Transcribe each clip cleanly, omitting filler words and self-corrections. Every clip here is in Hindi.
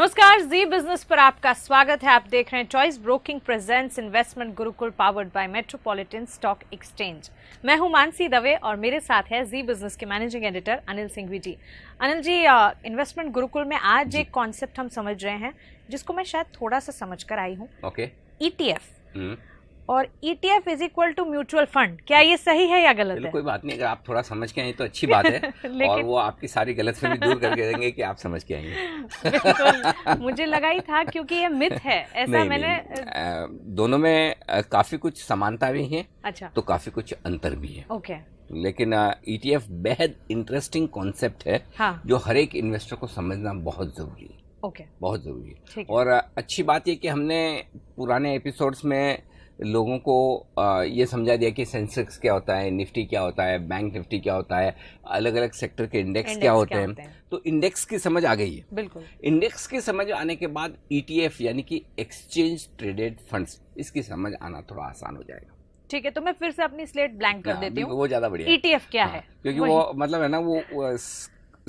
नमस्कार, जी बिजनेस पर आपका स्वागत है। आप देख रहे हैं choice broking presents investment Gurukul powered by metropolitan stock exchange. मैं हूं मानसी दवे और मेरे साथ है जी बिजनेस के मैनेजिंग एडिटर अनिल सिंघवी जी। अनिल जी, इन्वेस्टमेंट गुरुकुल में आज एक कॉन्सेप्ट हम समझ रहे हैं जिसको मैं शायद थोड़ा सा समझ कर आई हूँ। ETF और ETF is equal to mutual fund. क्या ये सही है या गलत है? कोई बात नहीं, अगर आप थोड़ा समझ के आए तो अच्छी बात है और वो आपकी सारी गलतफहमी दूर करके देंगे कि आप समझ के आएंगे। बिल्कुल, मुझे लगा ही था क्योंकि ये मिथ है ऐसा। नहीं, मैंने दोनों में काफी कुछ समानता भी है। अच्छा, तो काफी कुछ अंतर भी है। ओके। लेकिन ETF बेहद इंटरेस्टिंग कॉन्सेप्ट है। हाँ, जो हर एक इन्वेस्टर को समझना बहुत जरूरी है। ओके, बहुत जरूरी है। ठीक है। और अच्छी बात ये कि हमने पुराने एपिसोड्स में लोगों को ये समझा दिया कि सेंसेक्स क्या होता है, निफ्टी क्या होता है, बैंक निफ्टी क्या होता है, अलग अलग सेक्टर के इंडेक्स क्या होते हैं। तो इंडेक्स की समझ आ गई है। बिल्कुल। इंडेक्स की समझ आने के बाद ETF यानी कि एक्सचेंज ट्रेडेड फंड्स, इसकी समझ आना थोड़ा आसान हो जाएगा। ठीक है, तो मैं फिर से अपनी स्लेट ब्लैंक कर देती हूँ। वो ज्यादा बढ़िया। ETF क्या है? क्योंकि वो मतलब है ना, वो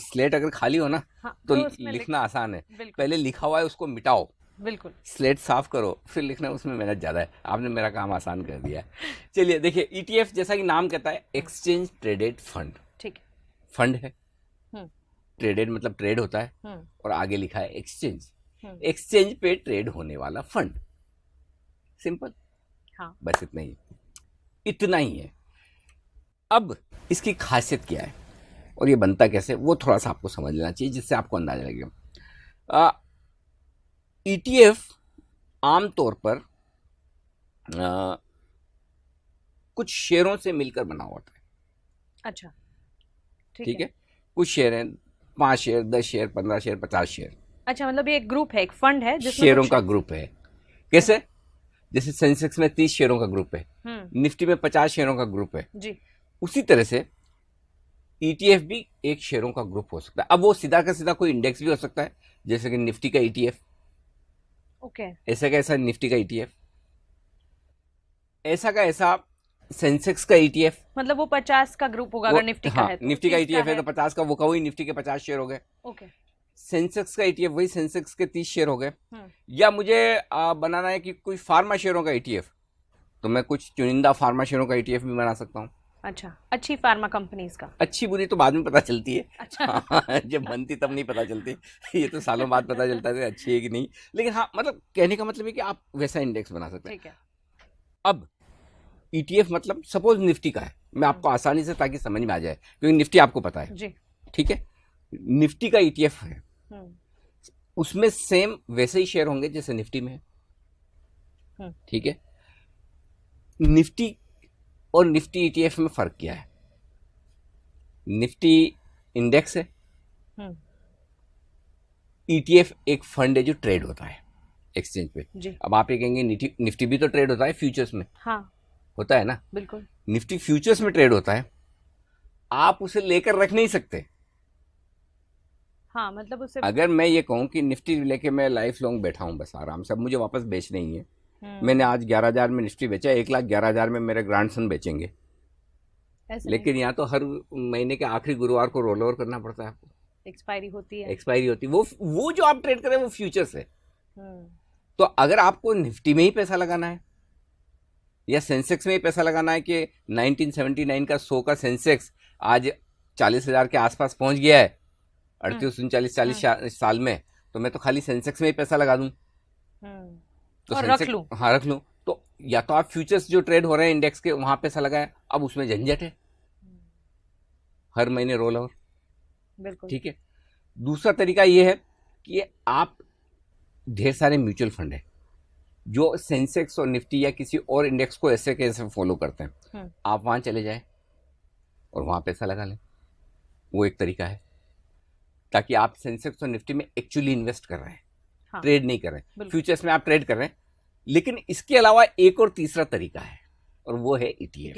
स्लेट अगर खाली हो ना, तो लिखना आसान है। पहले लिखा हुआ है उसको मिटाओ, बिल्कुल, स्लेट साफ करो, फिर लिखना उसमें मेहनत ज्यादा है। आपने मेरा काम आसान कर दिया। चलिए देखिए, ETF जैसा कि नाम कहता है, एक्सचेंज ट्रेडेड फंड। ठीक है। फंड है, ट्रेडेड मतलब ट्रेड होता है, और आगे लिखा है एक्सचेंज। एक्सचेंज पे ट्रेड होने वाला फंड। सिंपल। हाँ, बस इतना ही, इतना ही है। अब इसकी खासियत क्या है और ये बनता कैसे, वो थोड़ा सा आपको समझ लेना चाहिए, जिससे आपको अंदाजा लगेगा। ETF आमतौर पर कुछ शेयरों से मिलकर बना होता है। अच्छा, ठीक है। कुछ शेयर हैं, 5 शेयर, 10 शेयर, 15 शेयर, 50 शेयर। अच्छा, मतलब ये एक ग्रुप है, एक फंड है जिसमें शेयरों का ग्रुप है। कैसे? जैसे सेंसेक्स में 30 शेयरों का ग्रुप है, निफ्टी में 50 शेयरों का ग्रुप है जी। उसी तरह से ETF भी एक शेयरों का ग्रुप हो सकता है। अब वो सीधा का सीधा कोई इंडेक्स भी हो सकता है, जैसे कि निफ्टी का ETF। ओके। ऐसा का ऐसा निफ्टी का ETF, ऐसा का ऐसा सेंसेक्स का ETF। मतलब वो 50 का ग्रुप होगा अगर निफ्टी का है तो। निफ्टी का ETF है तो 50 का, वो का वही निफ्टी के 50 शेयर हो गए। ओके। सेंसेक्स का ETF वही सेंसेक्स के 30 शेयर हो गए। या मुझे बनाना है कि कुछ फार्मा शेयरों का ETF, तो मैं कुछ चुनिंदा फार्मा शेयरों का ETF भी बना सकता हूँ। अच्छा, अच्छी फार्मा कंपनीज का। अच्छी बुरी तो बाद में पता चलती है। अच्छा। जब बनती तब नहीं पता चलती। ये तो सालों बाद पता चलता है अच्छी है कि नहीं। लेकिन हाँ, मतलब कहने का मतलब है कि आप वैसा इंडेक्स बना सकते हैं। ठीक है। अब ETF मतलब सपोज निफ्टी का है, मैं आपको आसानी से ताकि समझ में आ जाए, क्योंकि निफ्टी आपको पता है जी। ठीक है। निफ्टी का ETF है, उसमें सेम वैसे ही शेयर होंगे जैसे निफ्टी में है। ठीक है। निफ्टी और निफ्टी ETF में फर्क क्या है? निफ्टी इंडेक्स है, ETF एक फंड है जो ट्रेड होता है एक्सचेंज पे जी। अब आप ये कहेंगे निफ्टी भी तो ट्रेड होता है फ्यूचर्स में। हाँ, होता है ना। बिल्कुल। निफ्टी फ्यूचर्स में ट्रेड होता है, आप उसे लेकर रख नहीं सकते। हाँ, मतलब उसे अगर मैं ये कहूं कि निफ्टी लेके मैं लाइफ लॉन्ग बैठा हूं बस आराम से, अब मुझे वापस बेचना ही है। मैंने आज 11,000 में निफ्टी बेचा, 1,11,000 में मेरे ग्रैंडसन बेचेंगे। लेकिन यहाँ तो हर महीने के आखिरी गुरुवार को रोल ओवर करना पड़ता है आपको। एक्सपायरी होती है। एक्सपायरी होती है। वो जो आप ट्रेड कर रहे हैं वो फ्यूचर्स है। तो अगर आपको निफ्टी में ही पैसा लगाना है या सेंसेक्स में ही पैसा लगाना है कि 1979 का 100 का सेंसेक्स आज 40,000 के आसपास पहुंच गया है 38, 39, 40 साल में, तो मैं तो खाली सेंसेक्स में ही पैसा लगा दूं तो और रख लूं। हाँ, रख लूं। तो या तो आप फ्यूचर्स जो ट्रेड हो रहे हैं इंडेक्स के, वहां पैसा लगाए, अब उसमें झंझट है, हर महीने रोल ओवर। बिल्कुल। ठीक है। दूसरा तरीका ये है कि आप ढेर सारे म्यूचुअल फंड है जो सेंसेक्स और निफ्टी या किसी और इंडेक्स को ऐसे कैसे फॉलो करते हैं, आप वहां चले जाएं और वहां पैसा लगा लें। वो एक तरीका है, ताकि आप सेंसेक्स और निफ्टी में एक्चुअली इन्वेस्ट कर रहे हैं। हाँ, ट्रेड नहीं कर रहे हैं। फ्यूचर्स में आप ट्रेड कर रहे हैं। लेकिन इसके अलावा एक और तीसरा तरीका है, और वो है ETF।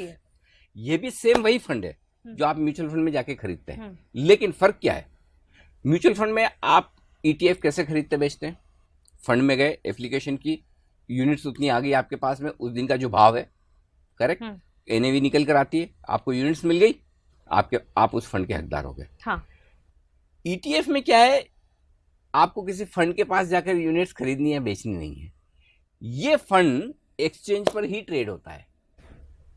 ये भी सेम वही फंड है जो आप म्यूचुअल फंड में जाके खरीदते हैं। लेकिन फर्क क्या है? म्यूचुअल फंड में आप ETF कैसे खरीदते बेचते हैं? फंड में गए, एप्लीकेशन की, यूनिट्स उतनी आ गई आपके पास में, उस दिन का जो भाव है, करेक्ट, NAV निकल कर आती है, आपको यूनिट्स मिल गई, आप उस फंड के हकदार हो गए। हाँ। ETF में क्या है, आपको किसी फंड के पास जाकर यूनिट्स खरीदनी है, बेचनी नहीं है। ये फंड एक्सचेंज पर ही ट्रेड होता है।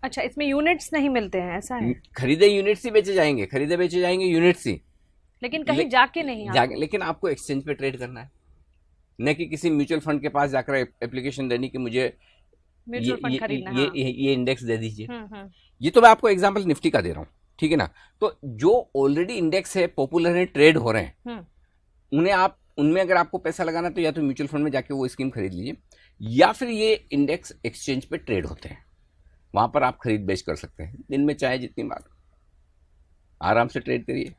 अच्छा, इसमें यूनिट्स नहीं मिलते हैं, ऐसा है? खरीदे यूनिट्स ही बेचे जाएंगे, खरीदे बेचे जाएंगे यूनिट्स ही, लेकिन कहीं जाके नहीं लेकिन आपको एक्सचेंज पे ट्रेड करना है, न कि किसी म्यूचुअल फंड के पास जाकर एप्लीकेशन देनी कि मुझे म्यूचुअल फंड खरीदना है। ये इंडेक्स दे दीजिए। ये तो मैं आपको एग्जांपल निफ्टी का दे रहा हूँ, ठीक है ना। तो जो ऑलरेडी इंडेक्स है, पॉपुलर है, ट्रेड हो रहे हैं, उनमें अगर आपको पैसा लगाना तो या तो म्यूचुअल फंड में जाके वो स्कीम खरीद लीजिए, या फिर ये इंडेक्स एक्सचेंज पे ट्रेड होते हैं, वहां पर आप खरीद बेच कर सकते हैं। दिन में चाहे जितनी बार आराम से ट्रेड करिए।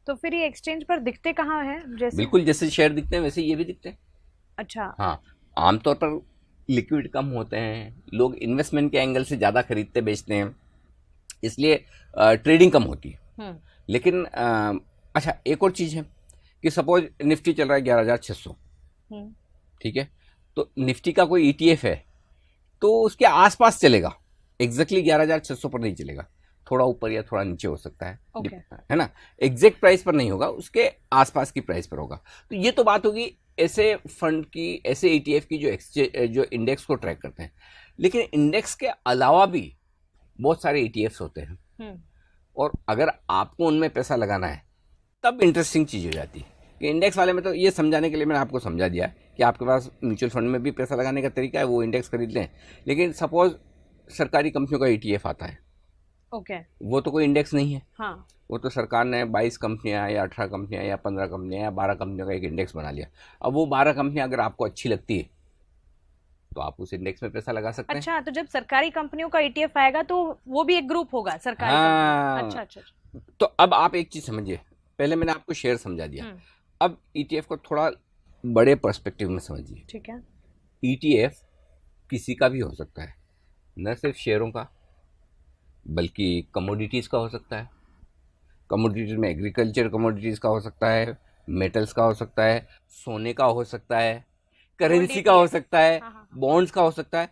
तो फिर ये एक्सचेंज पर दिखते कहाँ हैं? बिल्कुल जैसे शेयर दिखते हैं वैसे ये भी दिखते हैं। अच्छा। हाँ, आमतौर पर लिक्विड कम होते हैं, लोग इन्वेस्टमेंट के एंगल से ज़्यादा खरीदते बेचते हैं, इसलिए ट्रेडिंग कम होती है। लेकिन अच्छा, एक और चीज़ है कि सपोज निफ्टी चल रहा है 11,600, ठीक है, तो निफ्टी का कोई ETF है तो उसके आसपास चलेगा, एग्जैक्टली 11,600 पर नहीं चलेगा, थोड़ा ऊपर या थोड़ा नीचे हो सकता है, है ना, एग्जैक्ट प्राइस पर नहीं होगा, उसके आसपास की प्राइस पर होगा। तो ये तो बात होगी ऐसे फंड की, ऐसे ETF की जो इंडेक्स को ट्रैक करते हैं। लेकिन इंडेक्स के अलावा भी बहुत सारे ETFs होते हैं, और अगर आपको उनमें पैसा लगाना है तब इंटरेस्टिंग चीज़ हो जाती है। कि इंडेक्स वाले में तो ये समझाने के लिए मैंने आपको समझा दिया कि आपके पास म्यूचुअल फंड में भी पैसा लगाने का तरीका है, वो इंडेक्स खरीद लें। लेकिन सपोज सरकारी कंपनियों का ETF आता है, वो तो कोई इंडेक्स नहीं है। हाँ। वो तो सरकार ने 22 कंपनियां या 18 कंपनियां या 15 कंपनियां या 12 कंपनियों का एक इंडेक्स बना लिया। अब वो 12 कंपनियां अगर आपको अच्छी लगती है तो आप उस इंडेक्स में पैसा लगा सकते हैं। अच्छा, तो जब सरकारी कंपनियों का ETF आएगा तो वो भी एक ग्रुप होगा सरकारी? हाँ। अच्छा अच्छा। तो अब आप एक चीज समझिए, पहले मैंने आपको शेयर समझा दिया, अब ETF को थोड़ा बड़े पर्सपेक्टिव में समझिए। ठीक है। ETF किसी का भी हो सकता है, न सिर्फ शेयरों का बल्कि कमोडिटीज का हो सकता है। कमोडिटीज में एग्रीकल्चर कमोडिटीज का हो सकता है, मेटल्स का हो सकता है, सोने का हो सकता है, करेंसी का हो सकता है, बॉन्ड्स का हो सकता है।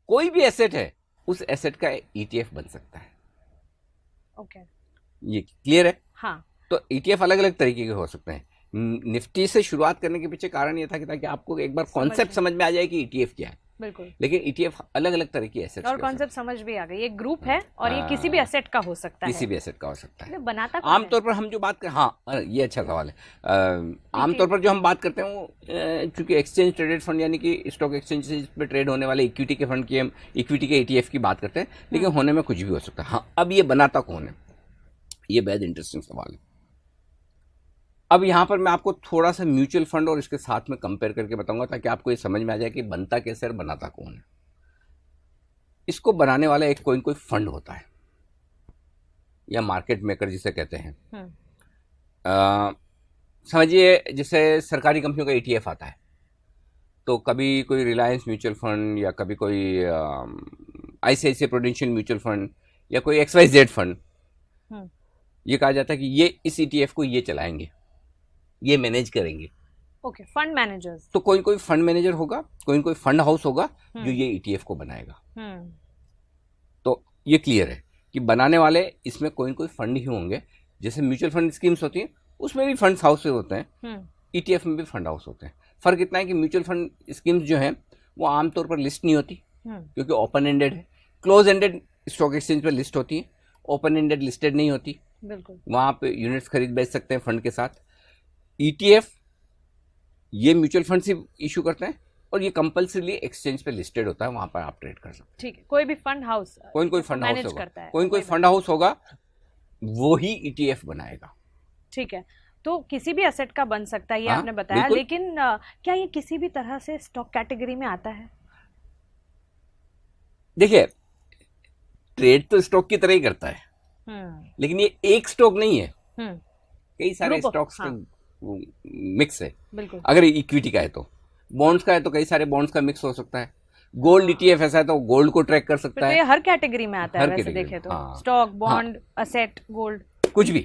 कोई भी एसेट है, उस एसेट का ETF बन सकता है। ओके, ये क्लियर है? हाँ। तो ETF अलग अलग तरीके के हो सकते हैं। निफ्टी से शुरुआत करने के पीछे कारण ये था कि ताकि आपको एक बार कॉन्सेप्ट समझ में आ जाए कि ETF क्या है। बिल्कुल। लेकिन ETF अलग अलग तरह की एसेट्स और कॉन्सेप्ट समझ भी आ गई, ये ग्रुप है और ये किसी भी एसेट का हो सकता है। किसी भी एसेट का हो सकता है। बनाता आमतौर पर हम जो बात कर, हाँ ये अच्छा सवाल है। आमतौर पर जो हम बात करते हैं वो चूंकि एक्सचेंज ट्रेडेड फंड यानी कि स्टॉक एक्सचेंज पे ट्रेड होने वाले इक्विटी के फंड की, हम इक्विटी के ETF की बात करते हैं, लेकिन होने में कुछ भी हो सकता है। हाँ, अब ये बनाता कौन है, ये बेहद इंटरेस्टिंग सवाल है। अब यहाँ पर मैं आपको थोड़ा सा म्यूचुअल फंड और इसके साथ में कंपेयर करके बताऊंगा ताकि आपको ये समझ में आ जाए कि बनता कैसे और बनाता कौन है। इसको बनाने वाला एक कोई फंड होता है या मार्केट मेकर जिसे कहते हैं। समझिए जैसे सरकारी कंपनियों का ETF आता है, तो कभी कोई रिलायंस म्यूचुअल फंड या कभी कोई ICICI प्रूडेंशियल म्यूचुअल फंड या कोई XYZ फंड, ये कहा जाता है कि ये इस ETF को ये चलाएंगे, ये मैनेज करेंगे। Okay, fund managers. तो कोई फंड मैनेजर होगा, कोई फंड हाउस होगा जो ये ETF को बनाएगा। तो ये क्लियर है कि बनाने वाले इसमें कोई फंड ही होंगे। जैसे म्यूचुअल फंड स्कीम्स होती हैं उसमें भी फंड हाउस होते हैं, ETF में भी फंड हाउस होते हैं। फर्क इतना है कि म्यूचुअल फंड स्कीम्स जो है वो आमतौर पर लिस्ट नहीं होती क्योंकि ओपन एंडेड है। क्लोज एंडेड स्टॉक एक्सचेंज पर लिस्ट होती है, ओपन एंडेड लिस्टेड नहीं होती। बिल्कुल, वहां पे यूनिट्स खरीद बेच सकते हैं फंड के साथ। ETF ये म्यूचुअल फंड से इशू करते हैं और ये कंपल्सरीली एक्सचेंज पे लिस्टेड होता है, वहां पर आप ट्रेड कर सकते हैं। ठीक है, कोई भी फंड हाउस, कोई फंड हाउस होगा, कोई फंड हाउस होगा, वो ही ETF बनाएगा। ठीक है, तो किसी भी एसेट का बन सकता है, ये आपने बताया। लेकिन क्या ये किसी भी तरह से स्टॉक कैटेगरी में आता है? देखिए, ट्रेड तो स्टॉक की तरह ही करता है, लेकिन ये एक स्टॉक नहीं है, कई सारे स्टॉक्स का मिक्स है। बिल्कुल। अगर इक्विटी का है तो, बॉन्ड्स का है तो कई सारे बॉन्ड्स का मिक्स हो सकता है। गोल्ड ETF ऐसा है तो गोल्ड को ट्रैक कर सकता है। ये हर कैटेगरी में आता है वैसे देखे तो। स्टॉक, बॉन्ड, असेट, गोल्ड, कुछ भी।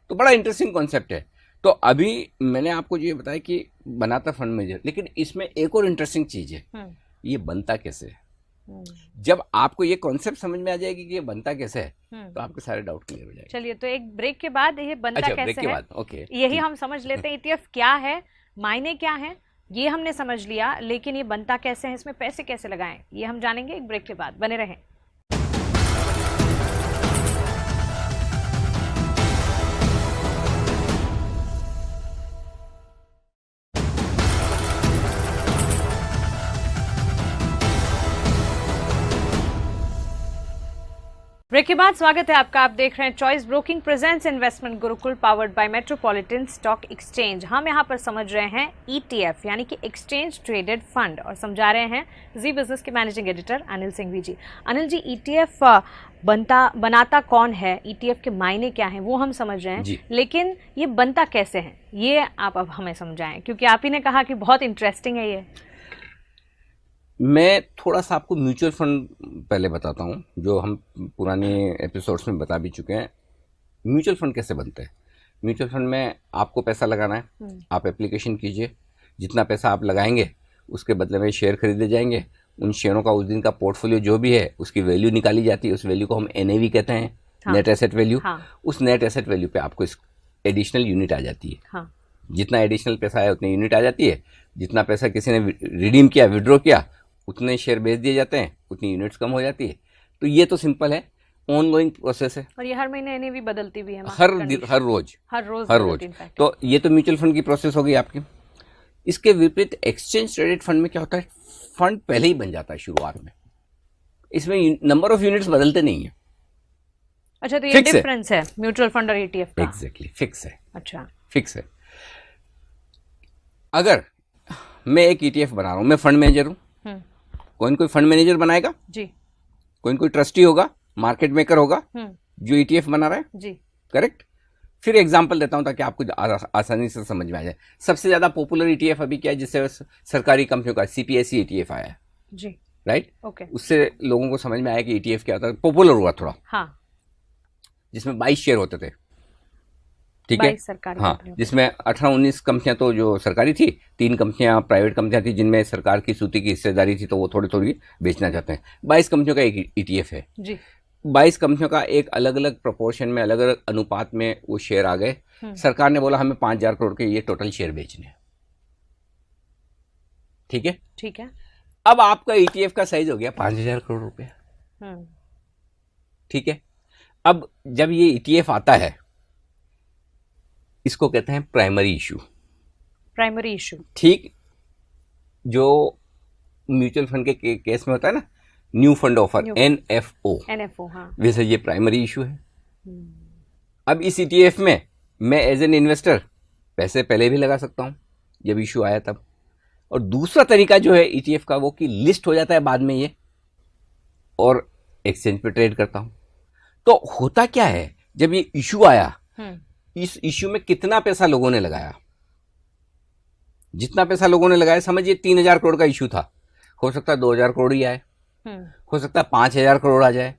तो बड़ा इंटरेस्टिंग कॉन्सेप्ट है। तो अभी मैंने आपको ये बताया कि बनाता फंड मैनेजर, लेकिन इसमें एक और इंटरेस्टिंग चीज है, ये बनता कैसे है। जब आपको ये कॉन्सेप्ट समझ में आ जाएगी कि ये बनता कैसे है, तो आपके सारे डाउट क्लियर हो जाएंगे। चलिए, तो एक ब्रेक के बाद ये बनता कैसे ब्रेक के है, बाद ओके, यही हम समझ लेते हैं। ईटीएफ क्या है, मायने क्या है, ये हमने समझ लिया, लेकिन ये बनता कैसे है, इसमें पैसे कैसे लगाएं, ये हम जानेंगे एक ब्रेक के बाद। बने रहें। ब्रेक के बाद स्वागत है आपका। आप देख रहे हैं choice broking presents investment Gurukul powered by metropolitan stock exchange. हम यहाँ पर समझ रहे हैं ईटीएफ यानी कि एक्सचेंज ट्रेडेड फंड, और समझा रहे हैं जी बिजनेस के मैनेजिंग एडिटर अनिल सिंघवी जी। अनिल जी, ईटीएफ बनाता कौन है, ईटीएफ के मायने क्या हैं, वो हम समझ रहे हैं, लेकिन ये बनता कैसे है, ये आप अब हमें समझाएं, क्योंकि आप ही ने कहा कि बहुत इंटरेस्टिंग है ये। मैं थोड़ा सा आपको म्यूचुअल फंड पहले बताता हूँ, जो हम पुराने एपिसोड्स में बता भी चुके हैं। म्यूचुअल फंड कैसे बनते हैं? म्यूचुअल फंड में आपको पैसा लगाना है, आप एप्लीकेशन कीजिए, जितना पैसा आप लगाएंगे उसके बदले में शेयर खरीदे जाएंगे। उन शेयरों का उस दिन का पोर्टफोलियो जो भी है उसकी वैल्यू निकाली जाती है, उस वैल्यू को हम NAV कहते हैं, नेट एसेट वैल्यू। उस नेट एसेट वैल्यू पे आपको एडिशनल यूनिट आ जाती है। जितना एडिशनल पैसा है उतनी यूनिट आ जाती है। जितना पैसा किसी ने रिडीम किया, विड्रॉ किया, उतने शेयर बेच दिए जाते हैं, उतनी यूनिट्स कम हो जाती है। तो ये तो सिंपल है, ऑनगोइंग प्रोसेस है, और ये हर महीने NAV बदलती भी है, हर रोज। तो ये तो म्यूचुअल फंड की प्रोसेस हो गई आपकी। इसके विपरीत एक्सचेंज ट्रेडेड फंड में क्या होता है, फंड पहले ही बन जाता है शुरुआत में, इसमें नंबर ऑफ यूनिट्स बदलते नहीं है। अच्छा, तो ये डिफरेंस है म्यूचुअल फंड और ETF का? एग्जैक्टली, फिक्स है। अच्छा, फिक्स है। अगर मैं एक ETF बना रहा हूं, मैं फंड मैनेजर हूं, कोई फंड मैनेजर बनाएगा जी, कोई ट्रस्टी होगा, मार्केट मेकर होगा जो ETF बना रहा है जी, करेक्ट। फिर एग्जांपल देता हूं ताकि आपको आसानी से समझ में आ जाए। सबसे ज्यादा पॉपुलर ETF अभी क्या है, जिससे सरकारी कंपनियों का CPSE ETF आया है जी, राइट। ओके, उससे लोगों को समझ में आया कि ETF क्या होता है, पॉपुलर हुआ थोड़ा। हाँ, जिसमें 22 शेयर होते थे, ठीक है। हाँ, जिसमें 18-19 कंपनियां तो जो सरकारी थी, 3 कंपनियां प्राइवेट कंपनियां थी जिनमें सरकार की सूती की हिस्सेदारी थी, तो वो थोड़ी थोड़ी बेचना चाहते हैं। 22 कंपनियों का एक ETF है जी। 22 कंपनियों का एक अलग अलग प्रोपोर्शन में, अलग अलग अनुपात में वो शेयर आ गए। सरकार ने बोला हमें 5,000 करोड़ के ये टोटल शेयर बेचने हैं, ठीक है। ठीक है, अब आपका ETF का साइज हो गया 5,000 करोड़ रुपए, ठीक है। अब जब ये ETF आता है, इसको कहते हैं प्राइमरी इशू। प्राइमरी इशू, ठीक, जो म्यूचुअल फंड के केस में होता है ना, न्यू फंड ऑफर, NFO, हाँ, वैसे ये प्राइमरी इशू है। अब इस ETF में मैं एज एन इन्वेस्टर पैसे पहले भी लगा सकता हूं जब इशू आया तब, और दूसरा तरीका जो है ETF का, वो कि लिस्ट हो जाता है बाद में ये, और एक्सचेंज पे ट्रेड करता हूं। तो होता क्या है, जब ये इशू आया, इस इश्यू में कितना पैसा लोगों ने लगाया, जितना पैसा लोगों ने लगाया, समझिए 3,000 करोड़ का इश्यू था, हो सकता है 2,000 करोड़ ही आए, हो सकता है 5,000 करोड़ आ जाए,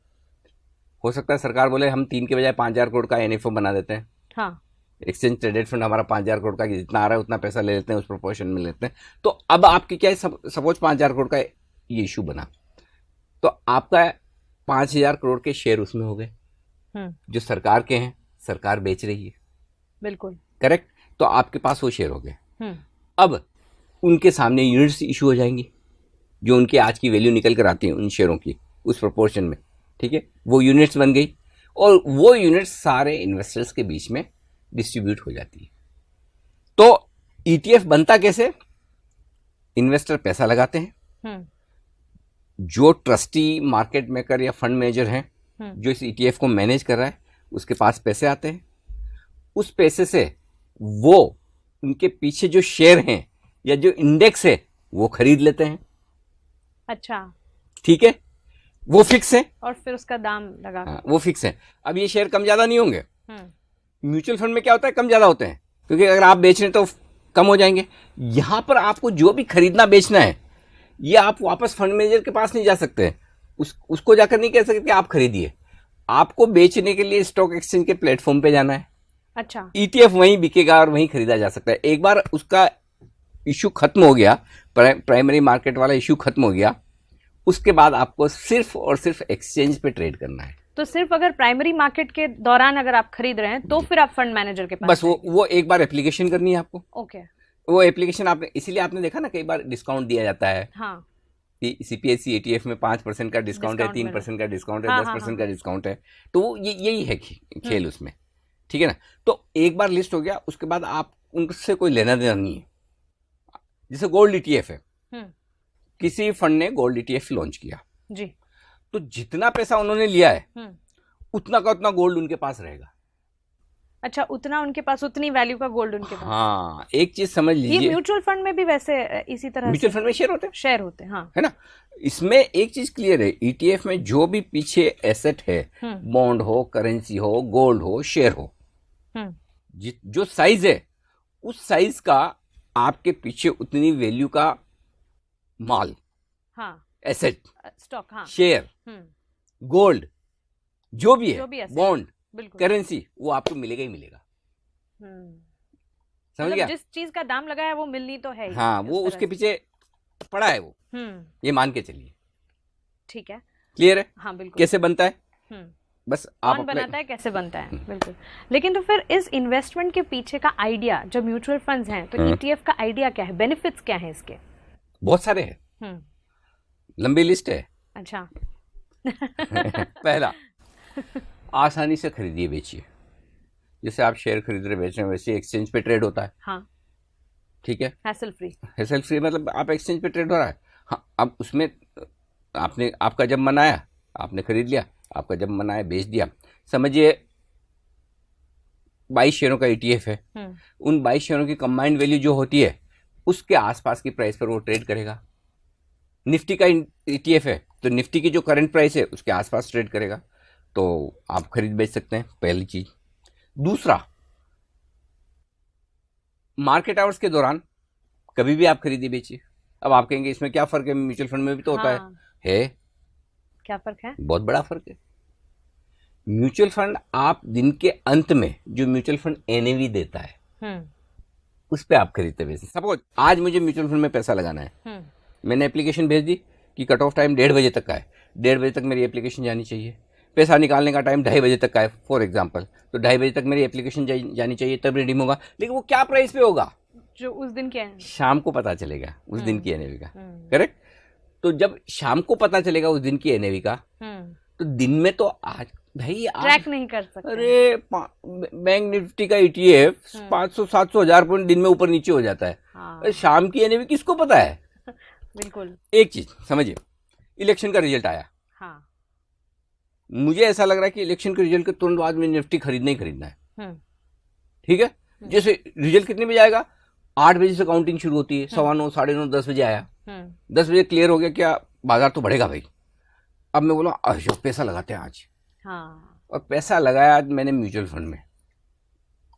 हो सकता है सरकार बोले हम 3 के बजाय 5,000 करोड़ का NFO बना देते हैं। हाँ, एक्सचेंज ट्रेडेड फंड हमारा 5,000 करोड़ का, जितना आ रहा है उतना पैसा ले लेते हैं, उस प्रोपोर्शन में लेते हैं। तो अब आपकी क्या है, सपोज 5,000 करोड़ का ये इशू बना, तो आपका 5,000 करोड़ के शेयर उसमें हो गए जो सरकार के हैं, सरकार बेच रही है, बिल्कुल करेक्ट। तो आपके पास वो शेयर हो गए। अब उनके सामने यूनिट्स इशू हो जाएंगी, जो उनकी आज की वैल्यू निकल कर आती है उन शेयरों की, उस प्रोपोर्शन में, ठीक है। वो यूनिट्स बन गई, और वो यूनिट्स सारे इन्वेस्टर्स के बीच में डिस्ट्रीब्यूट हो जाती है। तो ETF बनता कैसे, इन्वेस्टर पैसा लगाते हैं, जो ट्रस्टी, मार्केट मेकर या फंड मैनेजर हैं, जो इस ETF को मैनेज कर रहा है, उसके पास पैसे आते हैं। उस पैसे से वो उनके पीछे जो शेयर हैं या जो इंडेक्स है वो खरीद लेते हैं। अच्छा, ठीक है, वो फिक्स है, और फिर उसका दाम लगा, हाँ, वो फिक्स है। अब ये शेयर कम ज्यादा नहीं होंगे। म्यूचुअल फंड में क्या होता है, कम ज्यादा होते हैं, क्योंकि अगर आप बेच रहे हैं तो कम हो जाएंगे। यहां पर आपको जो भी खरीदना बेचना है, ये आप वापस फंड मैनेजर के पास नहीं जा सकते, उसको जाकर नहीं कह सकते कि आप खरीदिए। आपको बेचने के लिए स्टॉक एक्सचेंज के प्लेटफॉर्म पे जाना है। अच्छा, ETF वहीं बिकेगा और वहीं खरीदा जा सकता है। एक बार उसका इशू खत्म हो गया, प्राइमरी मार्केट वाला इशू खत्म हो गया, उसके बाद आपको सिर्फ और सिर्फ एक्सचेंज पे ट्रेड करना है। तो सिर्फ अगर प्राइमरी मार्केट के दौरान अगर आप खरीद रहे हैं तो फिर आप फंड मैनेजर के पास बस वो एक बार एप्लीकेशन करनी है आपको। ओके। वो एप्लीकेशन आपने, इसीलिए आपने देखा ना कई बार डिस्काउंट दिया जाता है। हाँ। सीपीएससी ETF में 5% का डिस्काउंट है, 3% का डिस्काउंट है, 10% का डिस्काउंट है। तो वो यही है खेल उसमें, ठीक है ना। तो एक बार लिस्ट हो गया, उसके बाद आप उनसे कोई लेना देना नहीं है। जैसे गोल्ड ETF है, किसी फंड ने गोल्ड ETF लॉन्च किया जी, तो जितना पैसा उन्होंने लिया है उतना का उतना गोल्ड उनके पास रहेगा। अच्छा, उतना उनके पास, उतनी वैल्यू का गोल्ड उनके पास। हाँ, एक चीज समझ लीजिए, ये म्यूचुअल फंड में भी वैसे इसी तरह म्यूचुअल फंड में शेयर होते हैं, हाँ, है ना। इसमें एक चीज क्लियर है, ETF में जो भी पीछे एसेट है, बॉन्ड हो, करेंसी हो, गोल्ड हो, शेयर हो, जो साइज है उस साइज का आपके पीछे उतनी वैल्यू का माल, हाँ, एसेट, स्टॉक, हाँ, शेयर, गोल्ड, जो भी है, बॉन्ड, करेंसी, वो आपको मिलेगा ही मिलेगा। समझ गया? जिस चीज का दाम लगा है वो मिलनी तो है ही। हाँ, वो उसके पीछे पड़ा है वो, ये मान के चलिए। ठीक है, क्लियर है? हाँ बिल्कुल। कैसे बनता है, बस आप कौन बनाता है, कैसे बनता है, बिल्कुल। लेकिन तो फिर इस इन्वेस्टमेंट के पीछे का आइडिया, जब म्यूचुअल फंड्स हैं तो ETF का आइडिया क्या है, बेनिफिट्स क्या है इसके? बहुत सारे हैं, लंबी लिस्ट है। अच्छा। पहला, आसानी से खरीदिए बेचिए। जैसे आप शेयर खरीद रहे बेच रहे हैं, वैसे एक्सचेंज पे ट्रेड होता है। हाँ, ठीक है, हैसल फ्री। हैसल फ्री मतलब आप एक्सचेंज पे ट्रेड हो रहा है। हाँ, अब उसमें आपने, आपका जब मन आया आपने खरीद लिया, आपका जब मन आया बेच दिया। समझिए 22 शेयरों का ETF है, उन 22 शेयरों की कंबाइंड वैल्यू जो होती है उसके आसपास की प्राइस पर वो ट्रेड करेगा। निफ्टी का ETF है तो निफ्टी की जो करंट प्राइस है उसके आसपास ट्रेड करेगा, तो आप खरीद बेच सकते हैं, पहली चीज। दूसरा, मार्केट आवर्स के दौरान कभी भी आप खरीदिए बेचिए। अब आप कहेंगे इसमें क्या फर्क है, म्यूचुअल फंड में भी तो होता है। क्या फर्क है? बहुत बड़ा फर्क है। म्यूचुअल फंड आप दिन के अंत में जो म्यूचुअल फंड NAV देता है उस पे आप खरीदते बेचते। सपोज आज मुझे म्यूचुअल फंड में पैसा लगाना है, मैंने एप्लीकेशन भेज दी कि कट ऑफ टाइम 1:30 बजे तक का है, 1:30 बजे तक मेरी एप्लीकेशन जानी चाहिए। पैसा निकालने का टाइम 2:30 बजे तक का है फॉर एग्जांपल, तो 2:30 बजे तक मेरी एप्लीकेशन जानी चाहिए, तब रिडीम होगा। लेकिन वो क्या प्राइस पे होगा जो उस दिन के, शाम को पता चलेगा उस दिन की NAV का, करेक्ट। तो जब शाम को पता चलेगा उस दिन की NAV का, तो दिन में तो आज भाई ट्रैक नहीं कर सकते। अरे बैंक निफ्टी का ETF 500-700 हजार पॉइंट दिन में ऊपर नीचे हो जाता है। हाँ। शाम की NAV किसको पता है? बिल्कुल। एक चीज समझिए, इलेक्शन का रिजल्ट आया, हाँ, मुझे ऐसा लग रहा है कि इलेक्शन के रिजल्ट के तुरंत बाद में निफ्टी खरीदना ही खरीदना है, ठीक है। जैसे रिजल्ट कितने बजे आएगा, 8 बजे से काउंटिंग शुरू होती है, 9:15, 9:30, 10 बजे आया, 10 बजे क्लियर हो गया, क्या बाजार तो बढ़ेगा भाई। अब मैं बोला अरे पैसा लगाते हैं आज, हाँ, और पैसा लगाया आज मैंने म्यूचुअल फंड में,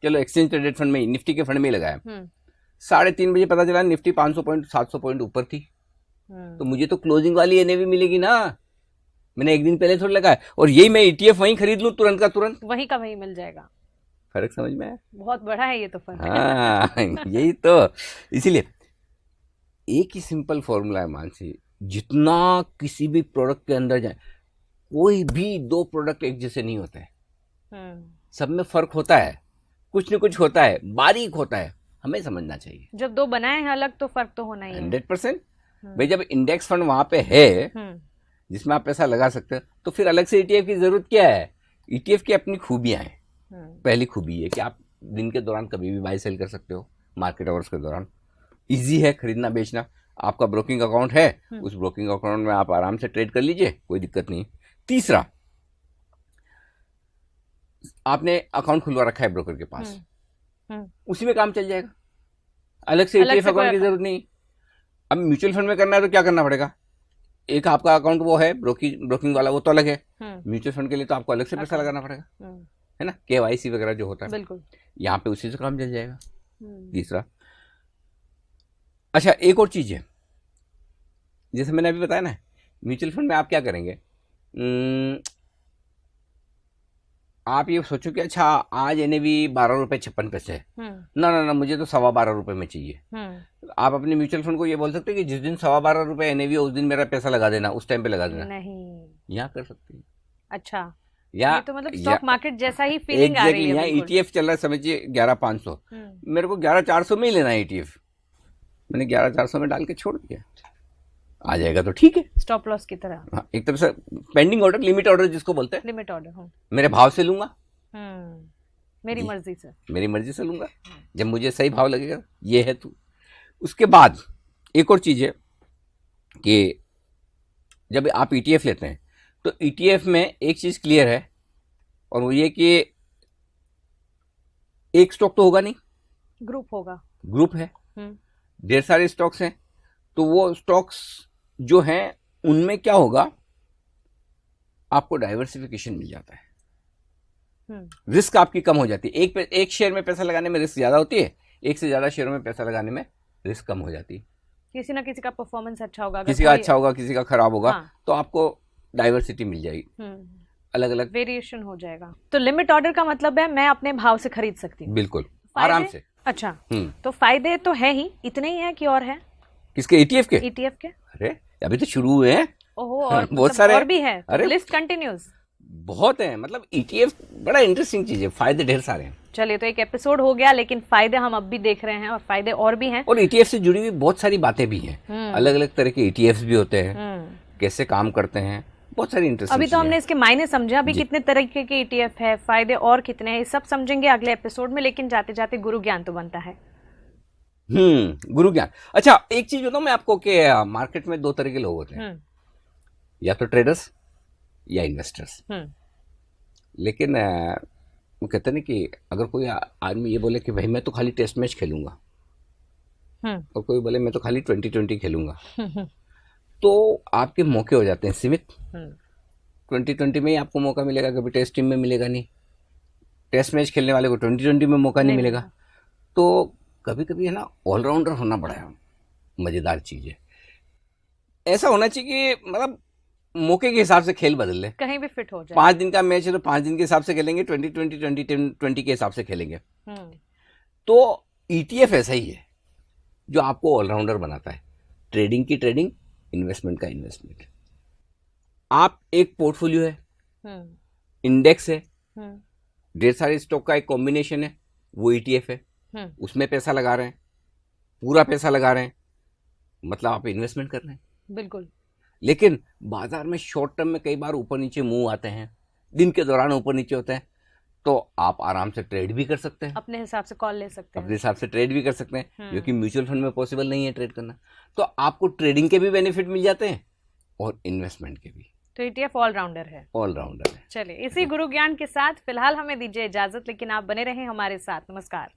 चलो एक्सचेंज ट्रेडेड फंड में, निफ्टी के फंड में लगाया। 3:30 बजे पता चला निफ्टी 500 पॉइंट 700 पॉइंट ऊपर थी, तो मुझे तो क्लोजिंग वाली NAV मिलेगी ना, मैंने एक दिन पहले थोड़ा लगाया। और यही मैं ETF वहीं खरीद लूं तुरंत का तुरंत, वहीं का वहीं मिल जाएगा। फर्क समझ में आया? बहुत बड़ा है ये तो फर्क। हाँ, यही तो, इसीलिए एक ही सिंपल फॉर्मूला है मानसी, जितना किसी भी प्रोडक्ट के अंदर जाए, कोई भी 2 प्रोडक्ट एक जैसे नहीं होते हैं, सब में फर्क होता है, कुछ न कुछ होता है, बारीक होता है, हमें समझना चाहिए। जब 2 बनाए हैं अलग तो फर्क तो होना ही है 100%। भाई जब इंडेक्स फंड वहां पे है जिसमें आप पैसा लगा सकते हो, तो फिर अलग से ETF की जरूरत क्या है? ETF की अपनी खूबियां हैं। पहली खूबी है कि आप दिन के दौरान कभी भी बाय सेल कर सकते हो, मार्केट आवर्स के दौरान इजी है खरीदना बेचना। आपका ब्रोकिंग अकाउंट है, उस ब्रोकिंग अकाउंट में आप आराम से ट्रेड कर लीजिए, कोई दिक्कत नहीं। तीसरा, आपने अकाउंट खुलवा रखा है ब्रोकर के पास, उसी में काम चल जाएगा, अलग से ETF अकाउंट की जरूरत नहीं। अब म्यूचुअल फंड में करना है तो क्या करना पड़ेगा, एक आपका अकाउंट वो है ब्रोकिंग वाला, वो तो अलग है। म्यूचुअल फंड के लिए तो आपको अलग से पैसा लगाना पड़ेगा, है ना, KYC वगैरह जो होता है, बिल्कुल यहाँ पे उसी से काम चल जाएगा। तीसरा, अच्छा एक और चीज है, जैसे मैंने अभी बताया ना, म्यूचुअल फंड में आप क्या करेंगे, आप ये सोचो कि अच्छा आज एनएवी 12 रुपए 56 पैसे है, ना ना ना मुझे तो 12.25 रुपए में चाहिए। आप अपने म्यूचुअल फंड को ये बोल सकते हैं कि जिस दिन 12.25 रुपए एनएवी उस दिन मेरा पैसा लगा देना, उस टाइम पे लगा देना। नहीं, यहाँ कर सकते हैं। अच्छा, या ये तो मतलब स्टॉक मार्केट जैसा ही फीलिंग आ रही है। यहाँ ईटीएफ चल रहा है, समझिए 11,500, मेरे को 11,400 में ही लेना है ईटीएफ, मैंने 11,400 में डाल के छोड़ दिया, आ जाएगा तो ठीक है, स्टॉप लॉस की तरह। हाँ, एक तरफ से पेंडिंग ऑर्डर, लिमिट ऑर्डर जिसको बोलते हैं, लिमिट ऑर्डर मेरे भाव से लूंगा, मेरी मर्जी से, मेरी मर्जी से लूंगा, जब मुझे सही भाव लगेगा, ये है तू। उसके बाद एक और चीज है कि जब आप ईटीएफ लेते हैं तो ईटीएफ में एक चीज क्लियर है, और वो ये कि एक स्टॉक तो होगा नहीं, ग्रुप होगा, ग्रुप है, ढेर सारे स्टॉक्स हैं, तो वो स्टॉक्स जो हैं उनमें क्या होगा, आपको डाइवर्सिफिकेशन मिल जाता है, रिस्क आपकी कम हो जाती है। एक शेयर में पैसा लगाने में रिस्क ज्यादा होती है, एक से ज्यादा शेयरों में पैसा लगाने में रिस्क कम हो जाती है। किसी ना किसी का परफॉर्मेंस अच्छा होगा, किसी का अच्छा होगा, किसी का खराब होगा, हाँ। तो आपको डाइवर्सिटी मिल जाएगी, अलग अलग वेरिएशन हो जाएगा। तो लिमिट ऑर्डर का मतलब है मैं अपने भाव से खरीद सकती हूँ, बिल्कुल आराम से। अच्छा, तो फायदे तो है ही, इतने ही है कि और है? किसके? ईटीएफ के? ईटीएफ के? अरे अभी तो शुरू हुए हैं, ओहो, और बहुत सारे और भी है। अरे लिस्ट कंटिन्यूज, बहुत है, मतलब ईटीएफ बड़ा इंटरेस्टिंग चीज है, फायदे ढेर सारे हैं। चलिए, तो एक एपिसोड हो गया, लेकिन फायदे हम अब भी देख रहे हैं, और फायदे और भी हैं, और ईटीएफ से जुड़ी हुई बहुत सारी बातें भी हैं, अलग अलग तरह के ईटीएफ भी होते हैं, कैसे काम करते हैं, बहुत सारी इंटरेस्टिंग। अभी तो हमने इसके मायने समझा, अभी कितने तरीके के ईटीएफ है, फायदे और कितने हैं, ये सब समझेंगे अगले एपिसोड में, लेकिन जाते जाते गुरु ज्ञान तो बनता है। गुरु ज्ञान। अच्छा, एक चीज बताऊं मैं आपको कि मार्केट में दो तरह के लोग होते हैं, या तो ट्रेडर्स या इन्वेस्टर्स। लेकिन वो कहते हैं ना कि अगर कोई आदमी ये बोले कि भाई मैं तो खाली टेस्ट मैच खेलूंगा, और कोई बोले मैं तो खाली 2020 खेलूंगा, तो आपके मौके हो जाते हैं सीमित। 2020 में ही आपको मौका मिलेगा, कभी टेस्ट टीम में मिलेगा नहीं, टेस्ट मैच खेलने वाले को 2020 में मौका नहीं मिलेगा। तो कभी कभी है ना, ऑलराउंडर होना बड़ा मजेदार चीज है। ऐसा होना चाहिए कि मतलब मौके के हिसाब से खेल बदल ले, कहीं भी फिट हो जाए। 5 दिन का मैच है तो 5 दिन के हिसाब से खेलेंगे, 2020 के हिसाब से खेलेंगे। तो ईटीएफ ऐसा ही है जो आपको ऑलराउंडर बनाता है, ट्रेडिंग की ट्रेडिंग, इन्वेस्टमेंट का इन्वेस्टमेंट। आप एक पोर्टफोलियो है, इंडेक्स है, ढेर सारे स्टॉक का एक कॉम्बिनेशन है, वो ईटीएफ है, उसमें पैसा लगा रहे हैं, पूरा पैसा लगा रहे हैं, मतलब आप इन्वेस्टमेंट कर रहे हैं। बिल्कुल। लेकिन बाजार में शॉर्ट टर्म में कई बार ऊपर नीचे मूव आते हैं, दिन के दौरान ऊपर नीचे होते हैं, तो आप आराम से ट्रेड भी कर सकते हैं, अपने हिसाब से कॉल ले सकते हैं, अपने हिसाब से ट्रेड भी कर सकते हैं, जो कि म्यूचुअल फंड में पॉसिबल नहीं है ट्रेड करना। तो आपको ट्रेडिंग के भी बेनिफिट मिल जाते हैं और इन्वेस्टमेंट के भी। तो ईटीएफ ऑलराउंडर है, ऑलराउंडर है। चलिए, इसी गुरु ज्ञान के साथ फिलहाल हमें दीजिए इजाजत, लेकिन आप बने रहें हमारे साथ। नमस्कार।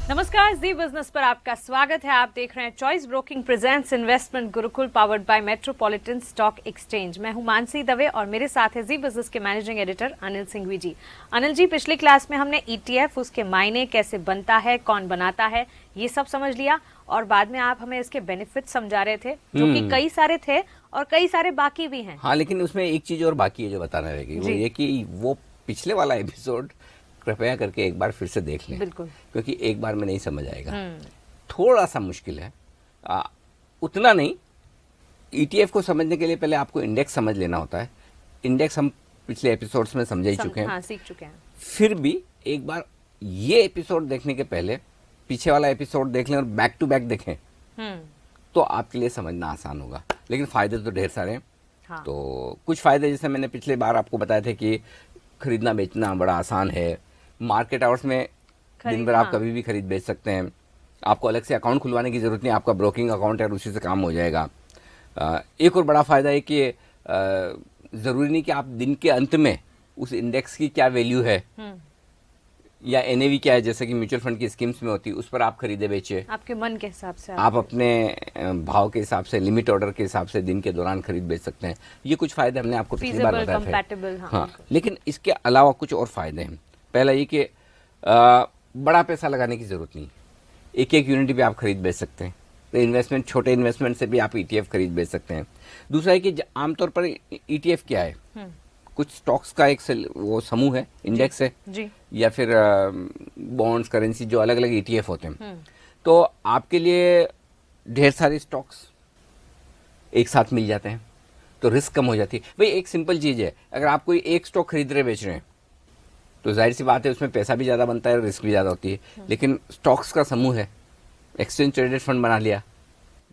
नमस्कार, जी बिजनेस पर आपका स्वागत है। आप देख रहे हैं choice broking presents investment Gurukul powered by metropolitan stock exchange. मैं हूं मानसी दवे और मेरे साथ है जी बिजनेस के मैनेजिंग एडिटर अनिल सिंघवी जी। अनिल जी, पिछली क्लास में हमने ईटीएफ, उसके मायने, कैसे बनता है, कौन बनाता है, ये सब समझ लिया, और बाद में आप हमें इसके बेनिफिट समझा रहे थे, जो कि कई सारे थे और कई सारे बाकी भी हैं। हाँ, लेकिन उसमें एक चीज और बाकी है जो बताना रहेगी, वो ये कि वो पिछले वाला एपिसोड कृपया करके एक बार फिर से देख लें, बिल्कुल, क्योंकि एक बार में नहीं समझ आएगा, थोड़ा सा मुश्किल है, उतना नहीं। ईटीएफ को समझने के लिए पहले आपको इंडेक्स समझ लेना होता है। इंडेक्स हम पिछले एपिसोड्स में समझ ही चुके हैं, हाँ, सीख चुके हैं। फिर भी एक बार ये एपिसोड देखने के पहले पीछे वाला एपिसोड देख लें और बैक टू बैक देखें, तो आपके लिए समझना आसान होगा। लेकिन फायदे तो ढेर सारे हैं। हाँ। तो कुछ फायदे जैसे मैंने पिछले बार आपको बताए थे कि खरीदना बेचना बड़ा आसान है, मार्केट आवर्स में दिन भर आप कभी भी खरीद बेच सकते हैं, आपको अलग से अकाउंट खुलवाने की जरूरत नहीं, आपका ब्रोकिंग अकाउंट है और उसी से काम हो जाएगा। एक और बड़ा फायदा है कि जरूरी नहीं कि आप दिन के अंत में उस इंडेक्स की क्या वैल्यू है या एनएवी क्या है, जैसे कि म्यूचुअल फंड की स्कीम्स में होती है, उस पर आप खरीदे बेचे, आपके मन के हिसाब से आप अपने भाव के हिसाब से, लिमिट ऑर्डर के हिसाब से दिन के दौरान खरीद बेच सकते हैं। ये कुछ फायदे हमने आपको पिछली बार बताए थे। हाँ, लेकिन इसके अलावा कुछ और फायदे हैं। पहला ये कि बड़ा पैसा लगाने की जरूरत नहीं, एक एक यूनिट भी आप खरीद बेच सकते हैं, तो इन्वेस्टमेंट, छोटे इन्वेस्टमेंट से भी आप ETF खरीद बेच सकते हैं। दूसरा है कि आमतौर पर ETF क्या है, कुछ स्टॉक्स का एक वो समूह है, इंडेक्स है जी, या फिर बॉन्ड्स, करेंसी, जो अलग अलग ETF होते हैं। तो आपके लिए ढेर सारे स्टॉक्स एक साथ मिल जाते हैं, तो रिस्क कम हो जाती है। भाई एक सिंपल चीज़ है, अगर आप कोई एक स्टॉक खरीद रहे बेच रहे हैं तो जाहिर सी बात है उसमें पैसा भी ज़्यादा बनता है, रिस्क भी ज़्यादा होती है। लेकिन स्टॉक्स का समूह है, एक्सचेंज ट्रेडेड फंड बना लिया,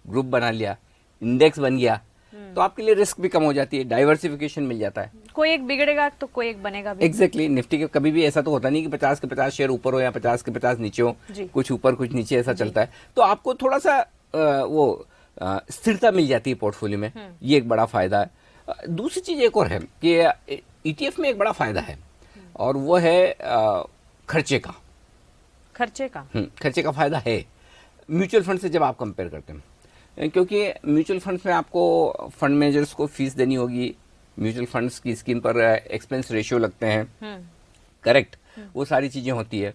ग्रुप बना लिया, इंडेक्स बन गया, तो आपके लिए रिस्क भी कम हो जाती है, डाइवर्सिफिकेशन मिल जाता है। कोई एक बिगड़ेगा तो कोई एक बनेगा भी। एग्जैक्टली निफ्टी के कभी भी ऐसा तो होता नहीं कि 50 के 50 शेयर ऊपर हो या 50 के 50 नीचे हो, कुछ ऊपर कुछ नीचे, ऐसा चलता है। तो आपको थोड़ा सा स्थिरता मिल जाती है पोर्टफोलियो में, ये एक बड़ा फायदा है। दूसरी चीज एक और है कि ETF में एक बड़ा फायदा है, और वो है खर्चे का। खर्चे का फायदा है म्यूचुअल फंड से जब आप कंपेयर करते हैं, क्योंकि म्यूचुअल फंड्स में आपको फंड मैनेजर्स को फीस देनी होगी, म्यूचुअल फंड्स की स्कीम पर एक्सपेंस रेशियो लगते हैं, करेक्ट, वो सारी चीजें होती है।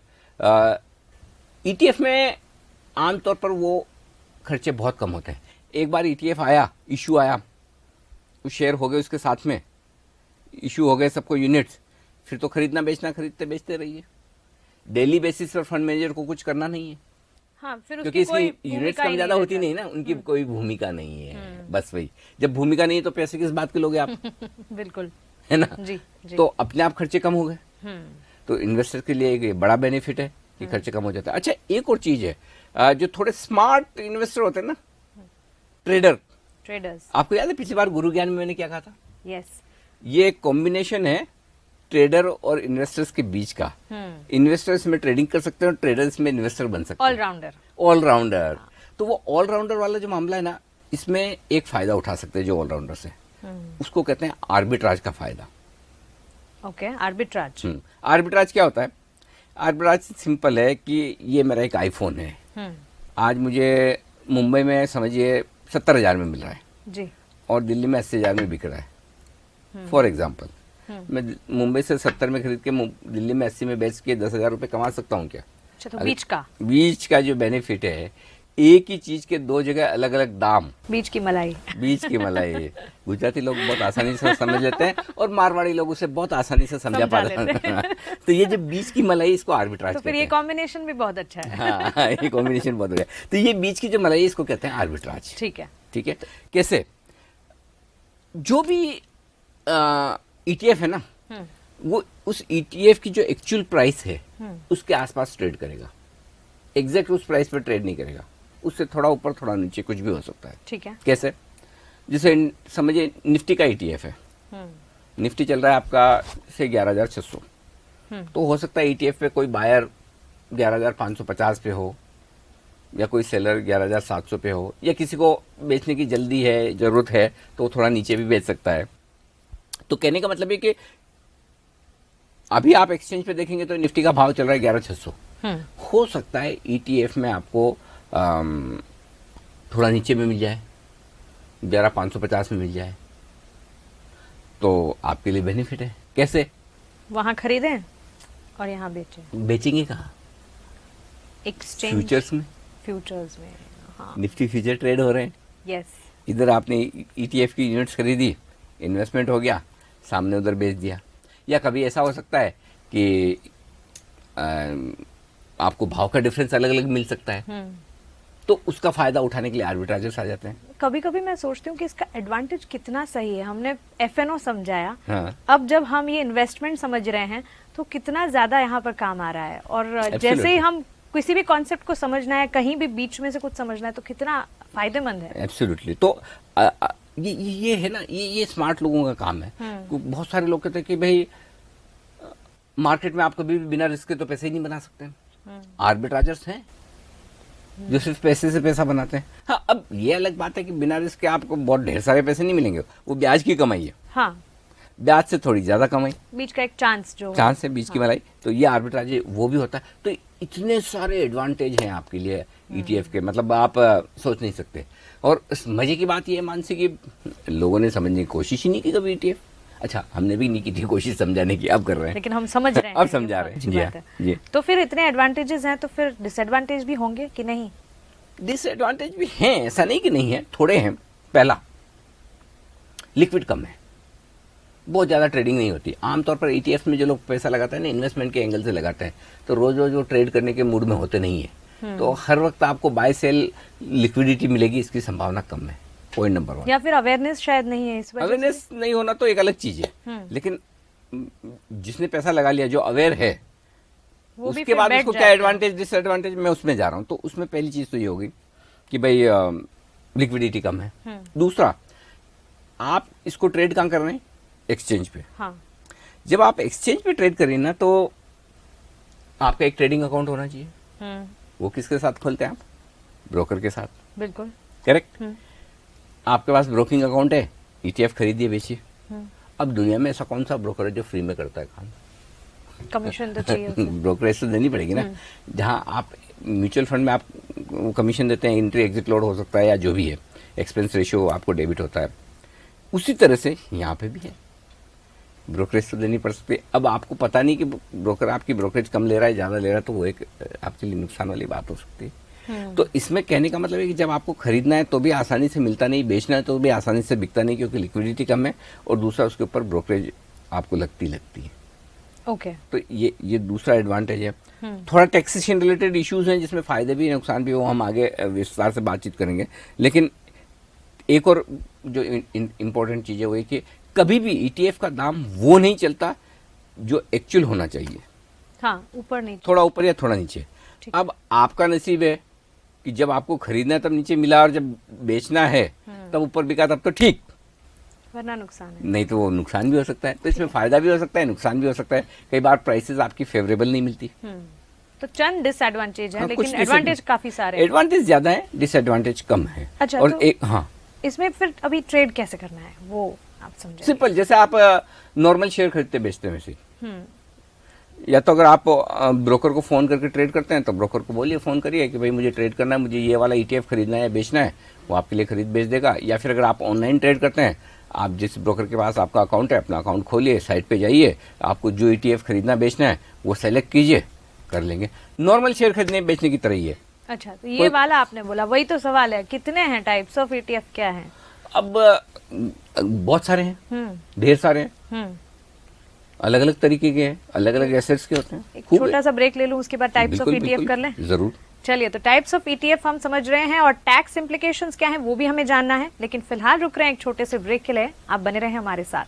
ETF में आमतौर पर वो खर्चे बहुत कम होते हैं। एक बार ETF आया, इशू आया, कुछ शेयर हो गए उसके साथ में, इशू हो गए सबको यूनिट्स, फिर तो खरीदना बेचना, खरीदते बेचते रहिए। डेली बेसिस पर फंड मैनेजर को कुछ करना नहीं है। हाँ, फिर क्योंकि इसकी यूनिट्स कम ज्यादा होती नहीं ना, उनकी कोई भूमिका नहीं है। बस वही, जब भूमिका नहीं है तो पैसे किस बात के लोगे आप? बिल्कुल, है ना? जी, जी। तो अपने आप खर्चे कम हो गए, तो इन्वेस्टर के लिए एक बड़ा बेनिफिट है कि खर्चे कम हो जाता है। अच्छा, एक और चीज है, जो थोड़े स्मार्ट इन्वेस्टर होते हैं ना, ट्रेडर्स, आपको याद है पिछली बार गुरु ज्ञान में मैंने क्या कहा था? यस, ये एक कॉम्बिनेशन है ट्रेडर और इन्वेस्टर्स के बीच का। इन्वेस्टर्स में ट्रेडिंग कर सकते हैं और ट्रेडर्स में इन्वेस्टर बन सकते हैं, ऑलराउंडर। तो वो ऑलराउंडर वाला जो मामला है ना, इसमें एक फायदा उठा सकते हैं जो ऑलराउंडर से, उसको कहते हैं आर्बिट्राज का फायदा। Okay, arbitrage. आर्बिट्राज क्या होता है? आर्बिट्राज सिंपल है कि ये मेरा एक आईफोन है, आज मुझे मुंबई में समझिए 70,000 में मिल रहा है जी, और दिल्ली में 80,000 में बिक रहा है। फॉर एग्जाम्पल, मैं मुंबई से 70 में खरीद के दिल्ली में 80 में बेच के 10,000 रुपए कमा सकता हूँ क्या? अच्छा, तो बीच का जो बेनिफिट है, एक ही चीज के दो जगह अलग अलग दाम। बीच की मलाई गुजराती लोग बहुत आसानी से समझ लेते हैं और मारवाड़ी लोग उसे बहुत आसानी से समझा पाते हैं। तो ये जो बीच की मलाई, इसको आर्बिट्राज, तो फिर ये कॉम्बिनेशन भी बहुत अच्छा है। हाँ, ये कॉम्बिनेशन बहुत बढ़िया। तो ये बीच की जो मलाई है, इसको कहते हैं आर्बिट्राज। ठीक है, ठीक है। कैसे? जो भी ETF है ना, वो उस ETF की जो एक्चुअल प्राइस है उसके आसपास ट्रेड करेगा, एग्जैक्ट उस प्राइस पर ट्रेड नहीं करेगा, उससे थोड़ा ऊपर थोड़ा नीचे कुछ भी हो सकता है। ठीक है। कैसे? जैसे समझिए निफ्टी का ETF है, निफ्टी चल रहा है आपका से 11,600, तो हो सकता है ETF पे कोई बायर 11,550 पे हो, या कोई सेलर 11,700 पे हो, या किसी को बेचने की जल्दी है, जरूरत है, तो थोड़ा नीचे भी बेच सकता है। तो कहने का मतलब है कि अभी आप एक्सचेंज पे देखेंगे तो निफ्टी का भाव चल रहा है 11,600, हो सकता है ETF में आपको थोड़ा नीचे में मिल जाए, 11,550 में मिल जाए, तो आपके लिए बेनिफिट है। कैसे? वहां खरीदें और यहाँ बेचेंगे कहाँ? एक्सचेंज, फ्यूचर्स में। हाँ, निफ्टी फ्यूचर ट्रेड हो रहे हैं। यस, इधर आपने ETF की यूनिट्स खरीदी, इन्वेस्टमेंट हो गया, सामने उधर बेच दिया। या कभी ऐसा हो सकता है कि आपको भाव का डिफरेंस अलग अलग मिल सकता है, तो उसका फायदा उठाने के लिए आर्बिट्राजर्स आ जाते हैं। कभी कभी मैं सोचती हूँ कि इसका एडवांटेज कितना सही है। हमने FNO समझाया, हाँ। अब जब हम ये इन्वेस्टमेंट समझ रहे हैं तो कितना ज्यादा यहाँ पर काम आ रहा है। और जैसे ही हम किसी भी कॉन्सेप्ट को समझना है, कहीं भी बीच में से कुछ समझना है, तो कितना फायदेमंद है। एब्सोल्युटली। तो ये है ना, ये स्मार्ट लोगों का काम है। बहुत सारे लोग कहते हैं कि भाई मार्केट में आप कभी भी बिना रिस्क के तो पैसे ही नहीं बना सकते। आर्बिट्राजर्स हैं जो सिर्फ पैसे से पैसा बनाते हैं। हाँ, अब ये अलग बात है कि बिना रिस्क के आपको बहुत ढेर सारे पैसे नहीं मिलेंगे, वो ब्याज की कमाई है। हाँ, ब्याज से थोड़ी ज्यादा कमाई, बीच का एक चांस है, बीच की मलाई। तो ये आर्बिट्राज वो भी होता है। तो इतने सारे एडवांटेज हैं आपके लिए ETF के, मतलब आप सोच नहीं सकते। और मजे की बात ये है मानसी की लोगों ने समझने की कोशिश ही नहीं की कभी ETF। अच्छा, हमने भी नहीं की थी कोशिश समझाने की, अब कर रहे हैं, लेकिन हम समझ रहे हैं। अब समझा रहे हैं। जी। तो फिर इतने एडवांटेजेस हैं, तो फिर डिसएडवांटेज भी होंगे कि नहीं? डिसएडवांटेज भी हैं, ऐसा नहीं कि नहीं है, थोड़े हैं। पहला, लिक्विड कम है, बहुत ज़्यादा ट्रेडिंग नहीं होती। आमतौर पर ETF में जो लोग पैसा लगाते हैं ना, इन्वेस्टमेंट के एंगल से लगाते हैं, तो रोज रोज वो ट्रेड करने के मूड में होते नहीं है। तो हर वक्त आपको बाय सेल लिक्विडिटी मिलेगी, इसकी संभावना कम है। Point number 1। या फिर अवेयरनेस शायद नहीं है इस वजह से। अवेयरनेस नहीं होना तो एक अलग चीज है, लेकिन जिसने पैसा लगा लिया, जो अवेयर है, उसके बाद उसको क्या एडवांटेज डिसएडवांटेज, मैं उसमें जा रहा हूँ। तो उसमें पहली चीज तो ये होगी कि भाई लिक्विडिटी कम है। दूसरा, आप इसको ट्रेड कहाँ कर रहे हैं? एक्सचेंज पे। हाँ। जब आप एक्सचेंज पे ट्रेड करें ना, तो आपका एक ट्रेडिंग अकाउंट होना चाहिए। वो किसके साथ खोलते हैं आप? ब्रोकर के साथ। बिल्कुल करेक्ट। आपके पास ब्रोकिंग अकाउंट है, ETF खरीदिए बेचिए। अब दुनिया में ऐसा कौन सा ब्रोकर है जो फ्री में करता है काम? कमीशन तो चाहिए ब्रोकरेज तो देनी पड़ेगी ना। जहां आप म्यूचुअल फंड में आप कमीशन देते हैं, एंट्री एग्जिट लोड हो सकता है या जो भी है, एक्सपेंस रेशियो आपको डेबिट होता है, उसी तरह से यहाँ पे भी है, ब्रोकरेज तो देनी पड़ सकती है। अब आपको पता नहीं कि ब्रोकर आपकी ब्रोकरेज कम ले रहा है, ज़्यादा ले रहा है, तो वो एक आपके लिए नुकसान वाली बात हो सकती है। तो इसमें कहने का मतलब है कि जब आपको खरीदना है तो भी आसानी से मिलता नहीं, बेचना है तो भी आसानी से बिकता नहीं, क्योंकि लिक्विडिटी कम है, और दूसरा उसके ऊपर ब्रोकरेज आपको लगती है। ओके। तो ये दूसरा एडवांटेज है। थोड़ा टैक्सेशन रिलेटेड इश्यूज हैं जिसमें फायदे भी नुकसान भी, वो हम आगे विस्तार से बातचीत करेंगे। लेकिन एक और जो इम्पोर्टेंट चीज है वो है कि कभी भी ETF का दाम वो नहीं चलता जो एक्चुअल होना चाहिए। हाँ, ऊपर नहीं, थोड़ा ऊपर या थोड़ा नीचे। अब आपका नसीब है कि जब आपको खरीदना है तब नीचे मिला, और जब बेचना है तब ऊपर बिका, तब तो ठीक, वरना नुकसान है। नहीं तो वो नुकसान भी हो सकता है। तो इसमें फायदा भी हो सकता है, नुकसान भी हो सकता है। कई बार प्राइसेस आपकी फेवरेबल नहीं मिलती। तो चंद डिसएडवांटेज है। हाँ, लेकिन एडवांटेज काफी सारे हैं। एडवांटेज ज्यादा है, डिसएडवांटेज कम है। अच्छा, और तो एक इसमें फिर अभी ट्रेड कैसे करना है वो आप समझे? सिंपल, जैसे आप नॉर्मल शेयर खरीदते बेचते हैं वैसे। या तो अगर आप ब्रोकर को फोन करके ट्रेड करते हैं तो ब्रोकर को बोलिए, फोन करिए कि भाई मुझे ट्रेड करना है, मुझे ये वाला ETF खरीदना है, बेचना है, वो आपके लिए खरीद बेच देगा। या फिर अगर आप ऑनलाइन ट्रेड करते हैं, आप जिस ब्रोकर के पास आपका अकाउंट है, अपना अकाउंट खोलिए, साइट पे जाइए, आपको जो ETF खरीदना बेचना है वो सेलेक्ट कीजिए, कर लेंगे। नॉर्मल शेयर खरीदने बेचने की तरह ही है। अच्छा, तो ये वाला आपने बोला, वही तो सवाल है, कितने हैं टाइप्स ऑफ ETF, क्या है? अब बहुत सारे हैं, ढेर सारे हैं, अलग अलग तरीके के हैं, अलग अलग एसेट्स के होते हैं। एक छोटा सा ब्रेक ले लूं, उसके बाद टाइप्स ऑफ ETF कर लें। जरूर। चलिए, तो टाइप्स ऑफ ETF हम समझ रहे हैं और टैक्स इम्प्लीकेशंस क्या है वो भी हमें जानना है। लेकिन फिलहाल रुक रहे हैं एक छोटे से ब्रेक के लिए। आप बने रहे हमारे साथ।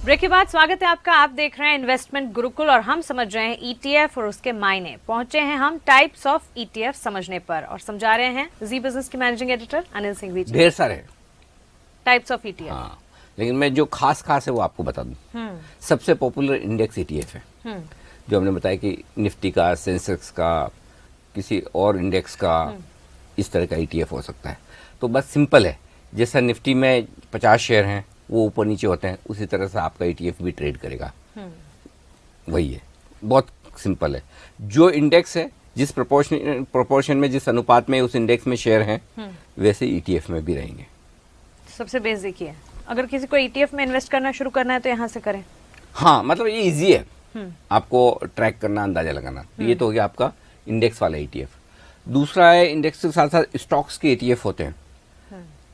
ब्रेक के बाद स्वागत है आपका। आप देख रहे हैं इन्वेस्टमेंट गुरुकुल और हम समझ रहे हैं ETF और उसके मायने। पहुंचे हैं हम टाइप्स ऑफ ETF समझने पर और समझा रहे हैं जी बिजनेस के मैनेजिंग एडिटर अनिल सिंह जी। ढेर सारे टाइप्स ऑफ ETF। हाँ, लेकिन मैं जो खास है वो आपको बता दूं। सबसे पॉपुलर इंडेक्स ETF है, जो हमने बताया कि निफ्टी का, सेंसेक्स का, किसी और इंडेक्स का, इस तरह का ETF हो सकता है। तो बस सिंपल है, जैसा निफ्टी में 50 शेयर हैं, वो ऊपर नीचे होते हैं, उसी तरह से आपका ETF भी ट्रेड करेगा। वही है, बहुत सिंपल है। जो इंडेक्स है, जिस प्रोपोर्शन में, जिस अनुपात में उस इंडेक्स में शेयर हैं, वैसे ETF में भी रहेंगे। सबसे बेसिक ही है। अगर किसी को ETF में इन्वेस्ट करना शुरू करना है तो यहाँ से करें। हाँ, मतलब ये इजी है आपको ट्रैक करना, अंदाजा लगाना। ये तो हो गया आपका इंडेक्स वाला ETF। दूसरा है, इंडेक्स के साथ साथ स्टॉक्स के ETF होते हैं।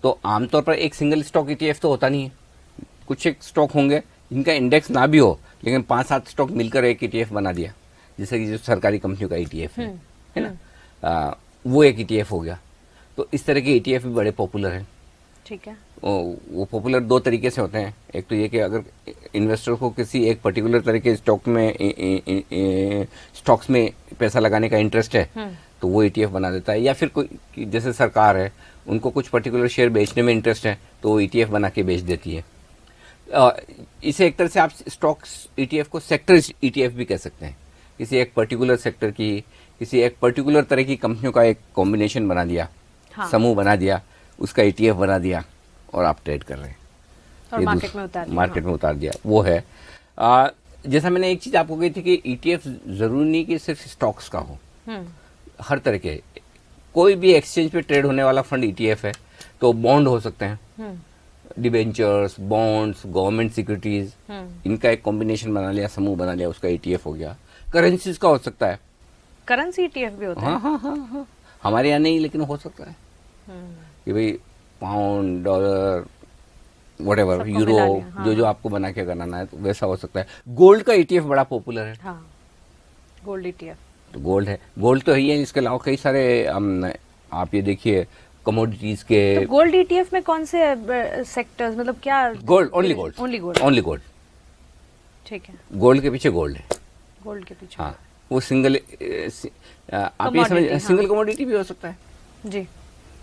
तो आमतौर पर एक सिंगल स्टॉक ETF तो होता नहीं है, कुछ एक स्टॉक होंगे जिनका इंडेक्स ना भी हो, लेकिन 5-7 स्टॉक मिलकर एक ETF बना दिया, जैसे कि जो सरकारी कंपनियों का ETF है ना, वो एक ETF हो गया। तो इस तरह के ETF भी बड़े पॉपुलर हैं। ठीक है। वो पॉपुलर 2 तरीके से होते हैं। एक तो ये कि अगर इन्वेस्टर को किसी एक पर्टिकुलर तरह के स्टॉक्स में पैसा लगाने का इंटरेस्ट है, तो वो ETF बना देता है। या फिर कोई, जैसे सरकार है, उनको कुछ पर्टिकुलर शेयर बेचने में इंटरेस्ट है, तो वो ETF बना के बेच देती है। इसे एक तरह से आप स्टॉक्स ETF को सेक्टर ETF भी कह सकते हैं। किसी एक पर्टिकुलर सेक्टर की, किसी एक पर्टिकुलर तरह की कंपनियों का एक कॉम्बिनेशन बना दिया, हाँ, समूह बना दिया, उसका ETF बना दिया और आप ट्रेड कर रहे हैं और मार्केट में उतार दिया। वो है जैसा मैंने एक चीज आपको कही थी कि ETF जरूरी नहीं कि सिर्फ स्टॉक्स का हो, हर तरह के, कोई भी एक्सचेंज पे ट्रेड होने वाला फंड ETF है। तो बॉन्ड हो सकते हैं, डिबेंचर्स, बॉन्ड्स, गवर्नमेंट सिक्योरिटीज, इनका एक कॉम्बिनेशन बना लिया, समूह बना लिया, उसका ETF हो गया। करेंसीज का हो सकता है, करेंसी ETF भी होता है। हाँ, हमारे यहाँ नहीं, लेकिन हो सकता है कि भाई पाउंड, डॉलर, व्हाटएवर, यूरो, हाँ, जो आपको बना के बनाना है, तो वैसा हो सकता है। गोल्ड का ETF बड़ा पॉपुलर है। हाँ, गोल्ड ETF तो गोल्ड है, गोल्ड तो ही है। इसके अलावा कई सारे आप ये देखिए कमोडिटीज के। तो गोल्ड ETF में कौन से सेक्टर्स, मतलब क्या? Gold, only gold, only gold. ठीक है, गोल्ड के पीछे गोल्ड है, गोल्ड के पीछे। हाँ, वो सिंगल आप ये समझ, हाँ, सिंगल कमोडिटी भी हो सकता है जी,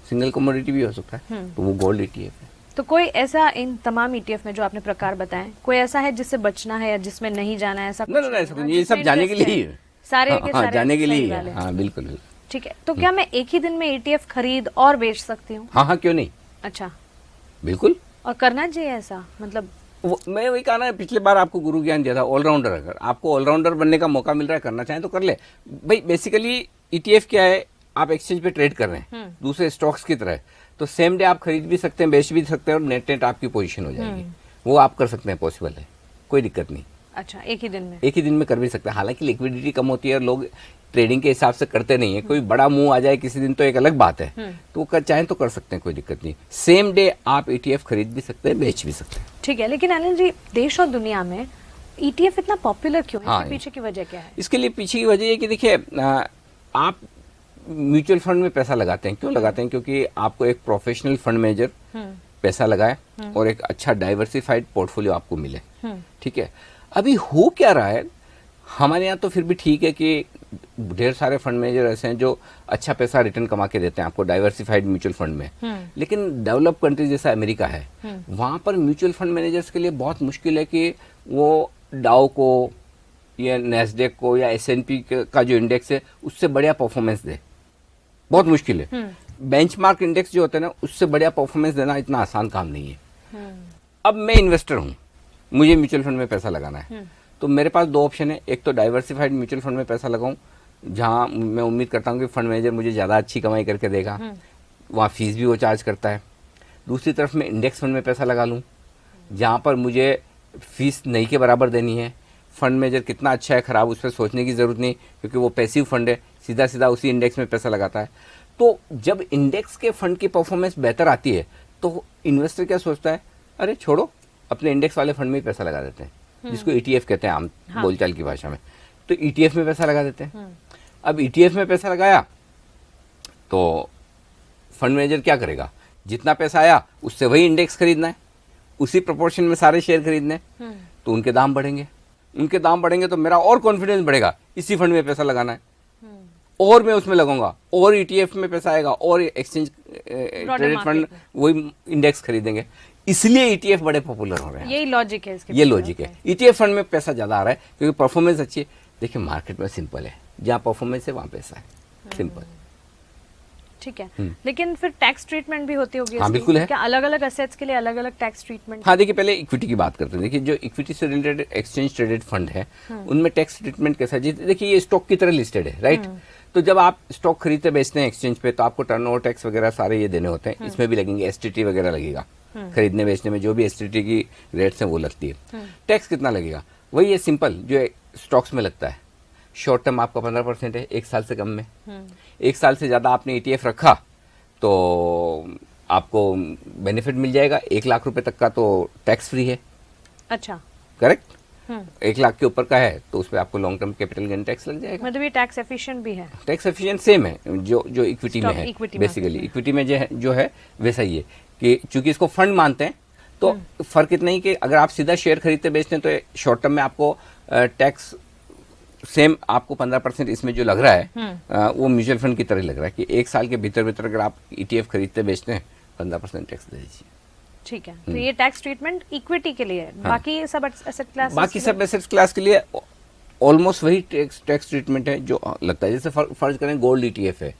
सिंगल कमोडिटी भी हो सकता है, तो वो गोल्ड ETF है। तो कोई ऐसा इन तमाम ETF में जो आपने प्रकार बताएं, कोई ऐसा है जिससे बचना है या जिसमें नहीं जाना है? ऐसा नहीं, ये सब जाने के लिए ही है, सारे हाँ, के सारे जाने के लिए है। हाँ, बिल्कुल। ठीक है, तो क्या मैं एक ही दिन में ETF खरीद और बेच सकती हूँ? हाँ, क्यों नहीं, अच्छा, बिल्कुल। और करना चाहिए ऐसा, मतलब मैं वही कहा ना, पिछले बार आपको गुरु ज्ञान दिया था, ऑलराउंडर। अगर आपको ऑलराउंडर बनने का मौका मिल रहा है, करना चाहें तो कर ले भाई। बेसिकली ETF क्या है, आप एक्सचेंज पे ट्रेड कर रहे हैं दूसरे स्टॉक्स की तरह, तो सेम डे आप खरीद भी सकते हैं, बेच भी सकते हैं, और नेट आपकी पोजीशन हो जाएगी। वो आप कर सकते हैं, पॉसिबल है, कोई दिक्कत नहीं। अच्छा, एक ही दिन में कर भी सकते हैं। हालांकि लिक्विडिटी कम होती है और लोग ट्रेडिंग के हिसाब से करते नहीं है। कोई बड़ा मूव आ जाए किसी दिन तो एक अलग बात है, तो वो चाहें तो कर सकते हैं, कोई दिक्कत नहीं। सेम डे आप ETF खरीद भी सकते हैं, बेच भी सकते हैं। ठीक है, लेकिन अनिल जी, देश और दुनिया में ETF इतना पॉपुलर क्यों है? इसके पीछे की वजह क्या है? इसके लिए पीछे की वजह ये कि देखिए, आप म्यूचुअल फंड में पैसा लगाते हैं, क्यों लगाते हैं? क्योंकि आपको एक प्रोफेशनल फंड मैनेजर पैसा लगाए और एक अच्छा डाइवर्सिफाइड पोर्टफोलियो आपको मिले। ठीक है, अभी हो क्या रहा है, हमारे यहाँ तो फिर भी ठीक है कि ढेर सारे फंड मैनेजर ऐसे हैं जो अच्छा पैसा रिटर्न कमा के देते हैं आपको डाइवर्सिफाइड म्यूचुअल फंड में। लेकिन डेवलप कंट्री जैसा अमेरिका है, वहां पर म्यूचुअल फंड मैनेजर्स के लिए बहुत मुश्किल है कि वो डाउ को या नैस्डैक को या S&P का जो इंडेक्स है उससे बढ़िया परफॉर्मेंस दे, बहुत मुश्किल है। बेंचमार्क इंडेक्स जो होता है ना, उससे बढ़िया परफॉर्मेंस देना इतना आसान काम नहीं है। अब मैं इन्वेस्टर हूँ, मुझे म्यूचुअल फंड में पैसा लगाना है, तो मेरे पास दो ऑप्शन है। एक तो डाइवर्सिफाइड म्यूचुअल फंड में पैसा लगाऊं, जहां मैं उम्मीद करता हूं कि फंड मैनेजर मुझे ज़्यादा अच्छी कमाई करके देगा, वहां फीस भी वो चार्ज करता है। दूसरी तरफ मैं इंडेक्स फंड में पैसा लगा लूं, जहां पर मुझे फीस नहीं के बराबर देनी है। फंड मैनेजर कितना अच्छा है खराब उस पर सोचने की ज़रूरत नहीं, क्योंकि वो पैसिव फंड है, सीधा सीधा उसी इंडेक्स में पैसा लगाता है। तो जब इंडेक्स के फंड की परफॉर्मेंस बेहतर आती है तो इन्वेस्टर क्या सोचता है, अरे छोड़ो, अपने इंडेक्स वाले फंड में ही पैसा लगा देते हैं, जिसको ETF कहते हैं आम बोलचाल की भाषा में। तो ETF में पैसा लगा देते हैं। अब ETF में पैसा लगाया तो फंड मैनेजर क्या करेगा, जितना पैसा आया उससे वही इंडेक्स खरीदना है, उसी प्रोपोर्शन में सारे शेयर खरीदने, तो उनके दाम बढ़ेंगे तो मेरा और कॉन्फिडेंस बढ़ेगा, इसी फंड में पैसा लगाना है और मैं उसमें लगाऊंगा, और ETF में पैसा आएगा और एक्सचेंज ट्रेडेड फंड वही इंडेक्स खरीदेंगे। इसलिए ETF बड़े पॉपुलर हो रहे हैं। यही लॉजिक है इसके, ये लॉजिक है। ETF फंड में पैसा ज्यादा आ रहा है क्योंकि परफॉर्मेंस अच्छी है। देखिए मार्केट में सिंपल है, जहाँ परफॉर्मेंस है वहाँ पैसा है, सिंपल। ठीक है, लेकिन फिर टैक्स ट्रीटमेंट भी होती होगी? हाँ बिल्कुल है। क्या अलग अलग एसेट्स के लिए अलग अलग टैक्स ट्रीटमेंट? हाँ देखिए, पहले इक्विटी की बात करते हैं। देखिए जो इक्विटी से रिलेटेड एक्सचेंज ट्रेडेड फंड है उनमें टैक्स ट्रीटमेंट कैसा है? देखिए ये स्टॉक की तरह लिस्टेड है, राइट? तो जब आप स्टॉक खरीदते बेचते हैं एक्सचेंज पे, तो आपको टर्नओवर टैक्स वगैरह सारे ये देने होते हैं। इसमें भी लगेंगे, STT वगैरह लगेगा, खरीदने बेचने में जो भी STT की रेट्स हैं वो लगती है। टैक्स कितना लगेगा? वही है सिंपल जो स्टॉक्स में लगता है। शॉर्ट टर्म आपका 15% है, 1 साल से कम में। 1 साल से ज्यादा आपने ETF रखा तो आपको बेनिफिट मिल जाएगा 1 लाख रुपए तक का, तो टैक्स फ्री है। अच्छा, करेक्ट। 1 लाख के ऊपर का है तो उस पर आपको long term capital gain tax लग जाएगा। मतलब ये टैक्स एफिशिएंट भी है? टैक्स एफिशिएंट सेम है जो इक्विटी में है, बेसिकली इक्विटी में जो है वैसा ही है कि चूंकि इसको फंड मानते हैं तो फर्क इतना ही कि अगर आप सीधा शेयर खरीदते बेचते हैं तो शॉर्ट टर्म में आपको टैक्स सेम आपको 15% इसमें जो लग रहा है वो म्यूचुअल फंड की तरह लग रहा है कि 1 साल के भीतर अगर आप ETF खरीदते बेचते हैं 15% टैक्स दे दीजिए। ठीक है, तो ये टैक्स ट्रीटमेंट इक्विटी के लिए है। हाँ। बाकी सब एसेट क्लास, बाकी सब एसेट क्लास के लिए ऑलमोस्ट वही टैक्स ट्रीटमेंट है जो लगता है। जैसे फर्ज करें गोल्ड ETF है,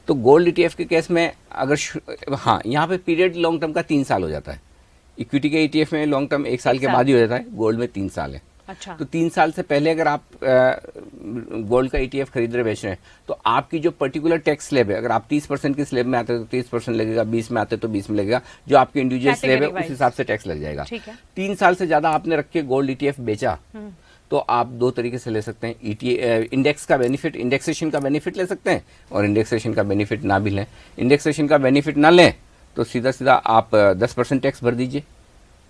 तो गोल्ड ETF के केस में अगर हाँ यहाँ पे पीरियड लॉन्ग टर्म का 3 साल हो जाता है। इक्विटी के ETF में लॉन्ग टर्म 1 साल के बाद ही हो जाता है, गोल्ड में 3 साल है। अच्छा। तो 3 साल से पहले अगर आप गोल्ड का ETF खरीद रहे बेच रहे हैं तो आपकी जो पर्टिकुलर टैक्स स्लैब है, अगर आप 30% की स्लैब में आते हैं तो 30% लगेगा, 20 में आते हैं तो 20 में लगेगा, जो आपकी इंडिविजुअल स्लैब है उस हिसाब से टैक्स लग जाएगा। 3 साल से ज्यादा आपने रख के गोल्ड ETF बेचा तो आप 2 तरीके से ले सकते हैं। इंडेक्स का बेनिफिट, इंडेक्सेशन का बेनिफिट ले सकते हैं, और इंडेक्सेशन का बेनिफिट ना भी लें। इंडेक्सेशन का बेनिफिट ना लें तो सीधा सीधा आप 10% टैक्स भर दीजिए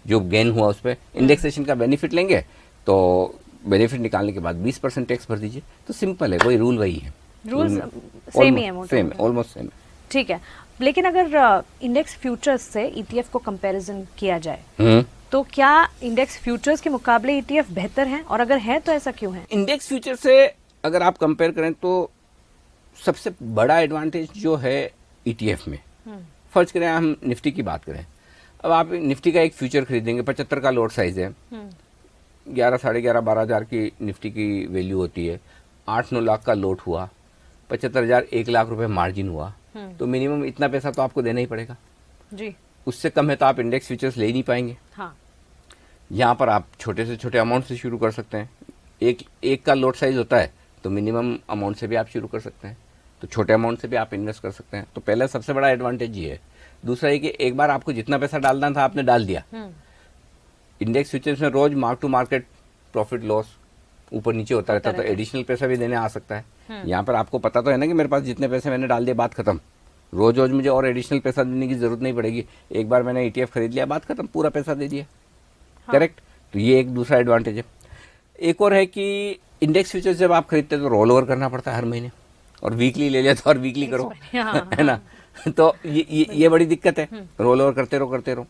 जो गेन हुआ उस पर। इंडेक्सेशन का बेनिफिट लेंगे तो बेनिफिट निकालने के बाद 20% टैक्स भर दीजिए। तो सिंपल है, वही रूल वही है, रूल सेम ही है, सेम, ऑलमोस्ट सेम। ठीक है, लेकिन अगर इंडेक्स फ्यूचर्स से ETF को कंपैरिजन किया जाए तो क्या इंडेक्स फ्यूचर्स के मुकाबले ETF बेहतर हैं, और अगर है तो ऐसा क्यों है? इंडेक्स फ्यूचर से अगर आप कंपेयर करें तो सबसे बड़ा एडवांटेज जो है ETF में, फर्ज करें हम निफ्टी की बात करें, अब आप निफ्टी का एक फ्यूचर खरीदेंगे, 75 का लोड साइज है, 11, साढ़े 11, 12,000 की निफ्टी की वैल्यू होती है, 8-9 लाख का लोड हुआ, 75,000, 1 लाख रुपए मार्जिन हुआ, तो मिनिमम इतना पैसा तो आपको देना ही पड़ेगा जी। उससे कम है तो आप इंडेक्स फ्यूचर्स ले ही नहीं पाएंगे। हाँ। यहाँ पर आप छोटे से छोटे अमाउंट से शुरू कर सकते हैं। एक का लोड साइज होता है तो मिनिमम अमाउंट से भी आप शुरू कर सकते हैं, तो छोटे अमाउंट से भी आप इन्वेस्ट कर सकते हैं। तो पहला सबसे बड़ा एडवांटेज ये है। दूसरा ये कि एक बार आपको जितना पैसा डालना था आपने डाल दिया। इंडेक्स फ्यूचर्स में रोज mark to market profit loss ऊपर नीचे होता रहता है, तो एडिशनल पैसा भी देने आ सकता है। यहाँ पर आपको पता तो है ना कि मेरे पास जितने पैसे मैंने डाल दिए बात खत्म, रोज रोज मुझे और एडिशनल पैसा देने की जरूरत नहीं पड़ेगी। एक बार मैंने ETF खरीद लिया, बात खत्म, पूरा पैसा दे दिया। करेक्ट। तो ये एक दूसरा एडवांटेज है। एक और है कि इंडेक्स फ्यूचर जब आप खरीदते हैं तो रोल ओवर करना पड़ता है हर महीने, और वीकली ले लिया तो और वीकली करो है ना। तो ये बड़ी दिक्कत है, रोल ओवर करते रहो।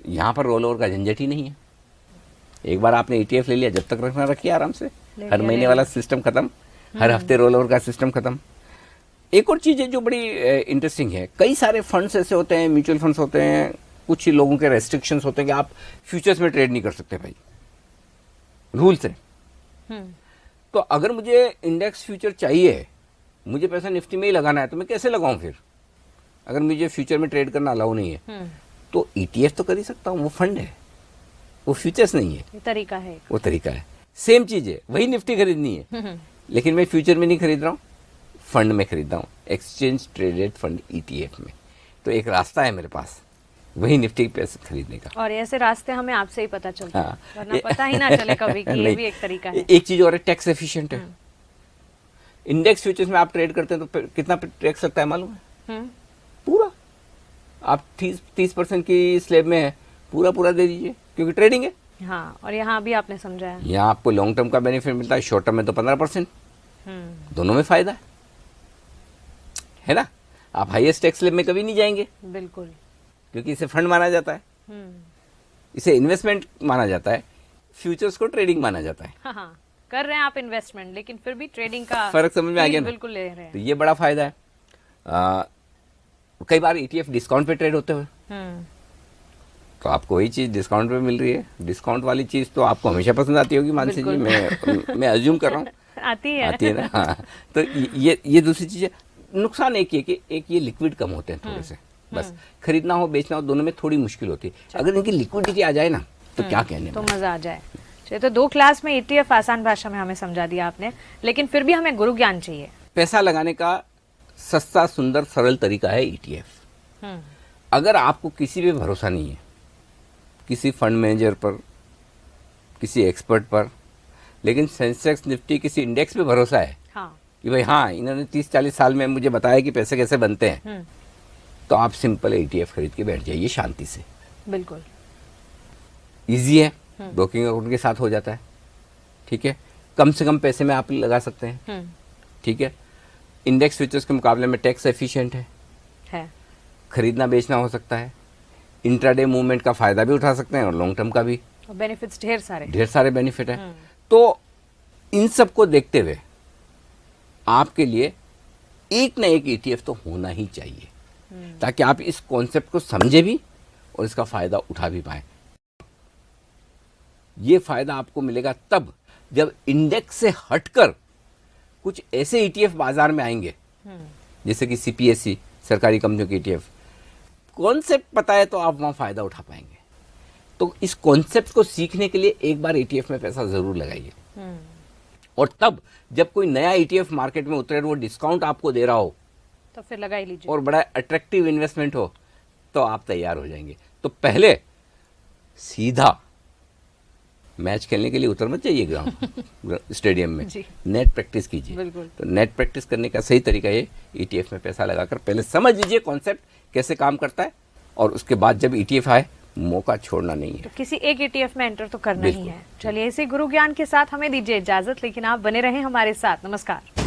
यहाँ पर रोल ओवर का झंझट ही नहीं है। एक बार आपने ETF ले लिया, जब तक रखना रखिए आराम से, हर महीने वाला सिस्टम खत्म, हर हफ्ते रोल ओवर का सिस्टम खत्म। एक और चीज है जो बड़ी इंटरेस्टिंग है, कई सारे फंड्स ऐसे होते हैं, म्यूचुअल फंड्स होते हैं, कुछ ही लोगों के रेस्ट्रिक्शंस होते हैं कि आप फ्यूचर्स में ट्रेड नहीं कर सकते भाई, रूल्स है। तो अगर मुझे इंडेक्स फ्यूचर चाहिए, मुझे पैसा निफ्टी में ही लगाना है, तो मैं कैसे लगाऊं फिर? अगर मुझे फ्यूचर में ट्रेड करना अलाउ नहीं है तो ETF तो कर ही सकता हूँ, वो फंड है, वो फ्यूचर्स नहीं है, ये तरीका है, वो तरीका है। सेम चीज है, वही निफ्टी खरीदनी है लेकिन मैं फ्यूचर में नहीं खरीद रहा हूँ, फंड में खरीद रहा हूँ, एक्सचेंज ट्रेडेड फंड ETF में। तो एक रास्ता है मेरे पास वही निफ्टी पैसे खरीदने का, और ऐसे रास्ते हमें आपसे ही पता चलता है, वरना पता ही ना चले कभी कि ये भी एक तरीका है। एक चीज और है, टैक्स एफिशिएंट है। इंडेक्स फ्यूचर्स में आप ट्रेड करते हैं तो कितना टैक्स लगता है मालूम है? पूरा। आप 30% की स्लैब में है, पूरा दे दीजिए, क्योंकि ट्रेडिंग है। हाँ, और यहाँ भी आपने समझाया, यहाँ आपको लॉन्ग टर्म का बेनिफिट मिलता है, शॉर्ट टर्म में तो 15%, दोनों में फायदा है ना। आप हाईएस्ट टैक्स स्लैब में कभी नहीं जाएंगे, बिल्कुल, क्योंकि इसे फंड माना जाता है, इसे इन्वेस्टमेंट माना जाता है, फ्यूचर्स को ट्रेडिंग माना जाता है। हाँ, कर रहे हैं आप इन्वेस्टमेंट, लेकिन फिर भी ट्रेडिंग का फर्क समझ में आ गया ना? बिल्कुल ले रहे हैं। तो ये बड़ा फायदा है। कई बार ETF डिस्काउंट पे ट्रेड होते हुए, तो आपको वही चीज डिस्काउंट पे मिल रही है। डिस्काउंट वाली चीज तो आपको हमेशा पसंद आती होगी मानसी जी, मैं अज्यूम कर रहा हूँ आती है ना। हाँ, तो ये दूसरी चीज है। नुकसान एक ये कि एक ये लिक्विड कम होते हैं थोड़े से, बस खरीदना हो बेचना हो दोनों में थोड़ी मुश्किल होती है। अगर इनकी लिक्विडिटी आ जाए ना तो क्या कहने, तो मजा आ जाए। चलिए, तो 2 क्लास में ETF आसान भाषा में हमें समझा दिया आपने, लेकिन फिर भी हमें गुरु ज्ञान चाहिए। पैसा लगाने का सस्ता सुंदर सरल तरीका है ETF। अगर आपको किसी पे भरोसा नहीं है, किसी फंड मैनेजर पर, किसी एक्सपर्ट पर, लेकिन सेंसेक्स निफ्टी किसी इंडेक्स पे भरोसा है, हाँ, कि भाई हाँ इन्होंने 30-40 साल में मुझे बताया कि पैसे कैसे बनते हैं, तो आप सिंपल ETF खरीद के बैठ जाइए शांति से। बिल्कुल इजी है, ब्रोकिंग अकाउंट के साथ हो जाता है, ठीक है, कम से कम पैसे में आप लगा सकते हैं, ठीक है। इंडेक्स फ्यूचर्स के मुकाबले में टैक्स एफिशिएंट है, खरीदना बेचना हो सकता है, इंट्राडे मूवमेंट का फायदा भी उठा सकते हैं और लॉन्ग टर्म का भी, और बेनिफिट्स ढेर सारे बेनिफिट है। तो इन सब को देखते हुए आपके लिए एक ना एक ETF तो होना ही चाहिए, ताकि आप इस कॉन्सेप्ट को समझे भी और इसका फायदा उठा भी पाए। ये फायदा आपको मिलेगा तब जब इंडेक्स से हटकर कुछ ऐसे ETF बाजार में आएंगे, जैसे कि CPSE, सरकारी कंपनियों के ETF। कॉन्सेप्ट पता है तो आप वहां फायदा उठा पाएंगे। तो इस कॉन्सेप्ट को सीखने के लिए एक बार ETF में पैसा जरूर लगाइए। और तब जब कोई नया ETF मार्केट में उतरे, वो डिस्काउंट आपको दे रहा हो, तो फिर लगा ही लीजिए, और बड़ा अट्रैक्टिव इन्वेस्टमेंट हो, तो आप तैयार हो जाएंगे। तो पहले सीधा मैच खेलने के लिए उतर मत जाइए ग्राउंड स्टेडियम में, नेट प्रैक्टिस कीजिए। तो नेट प्रैक्टिस करने का सही तरीका ये ETF में पैसा लगाकर पहले समझ लीजिए कॉन्सेप्ट कैसे काम करता है, और उसके बाद जब ETF आए मौका छोड़ना नहीं है। तो किसी एक ETF में एंटर तो करना ही है। चलिए, इसी गुरु ज्ञान के साथ हमें दीजिए इजाजत, लेकिन आप बने रहें हमारे साथ। नमस्कार।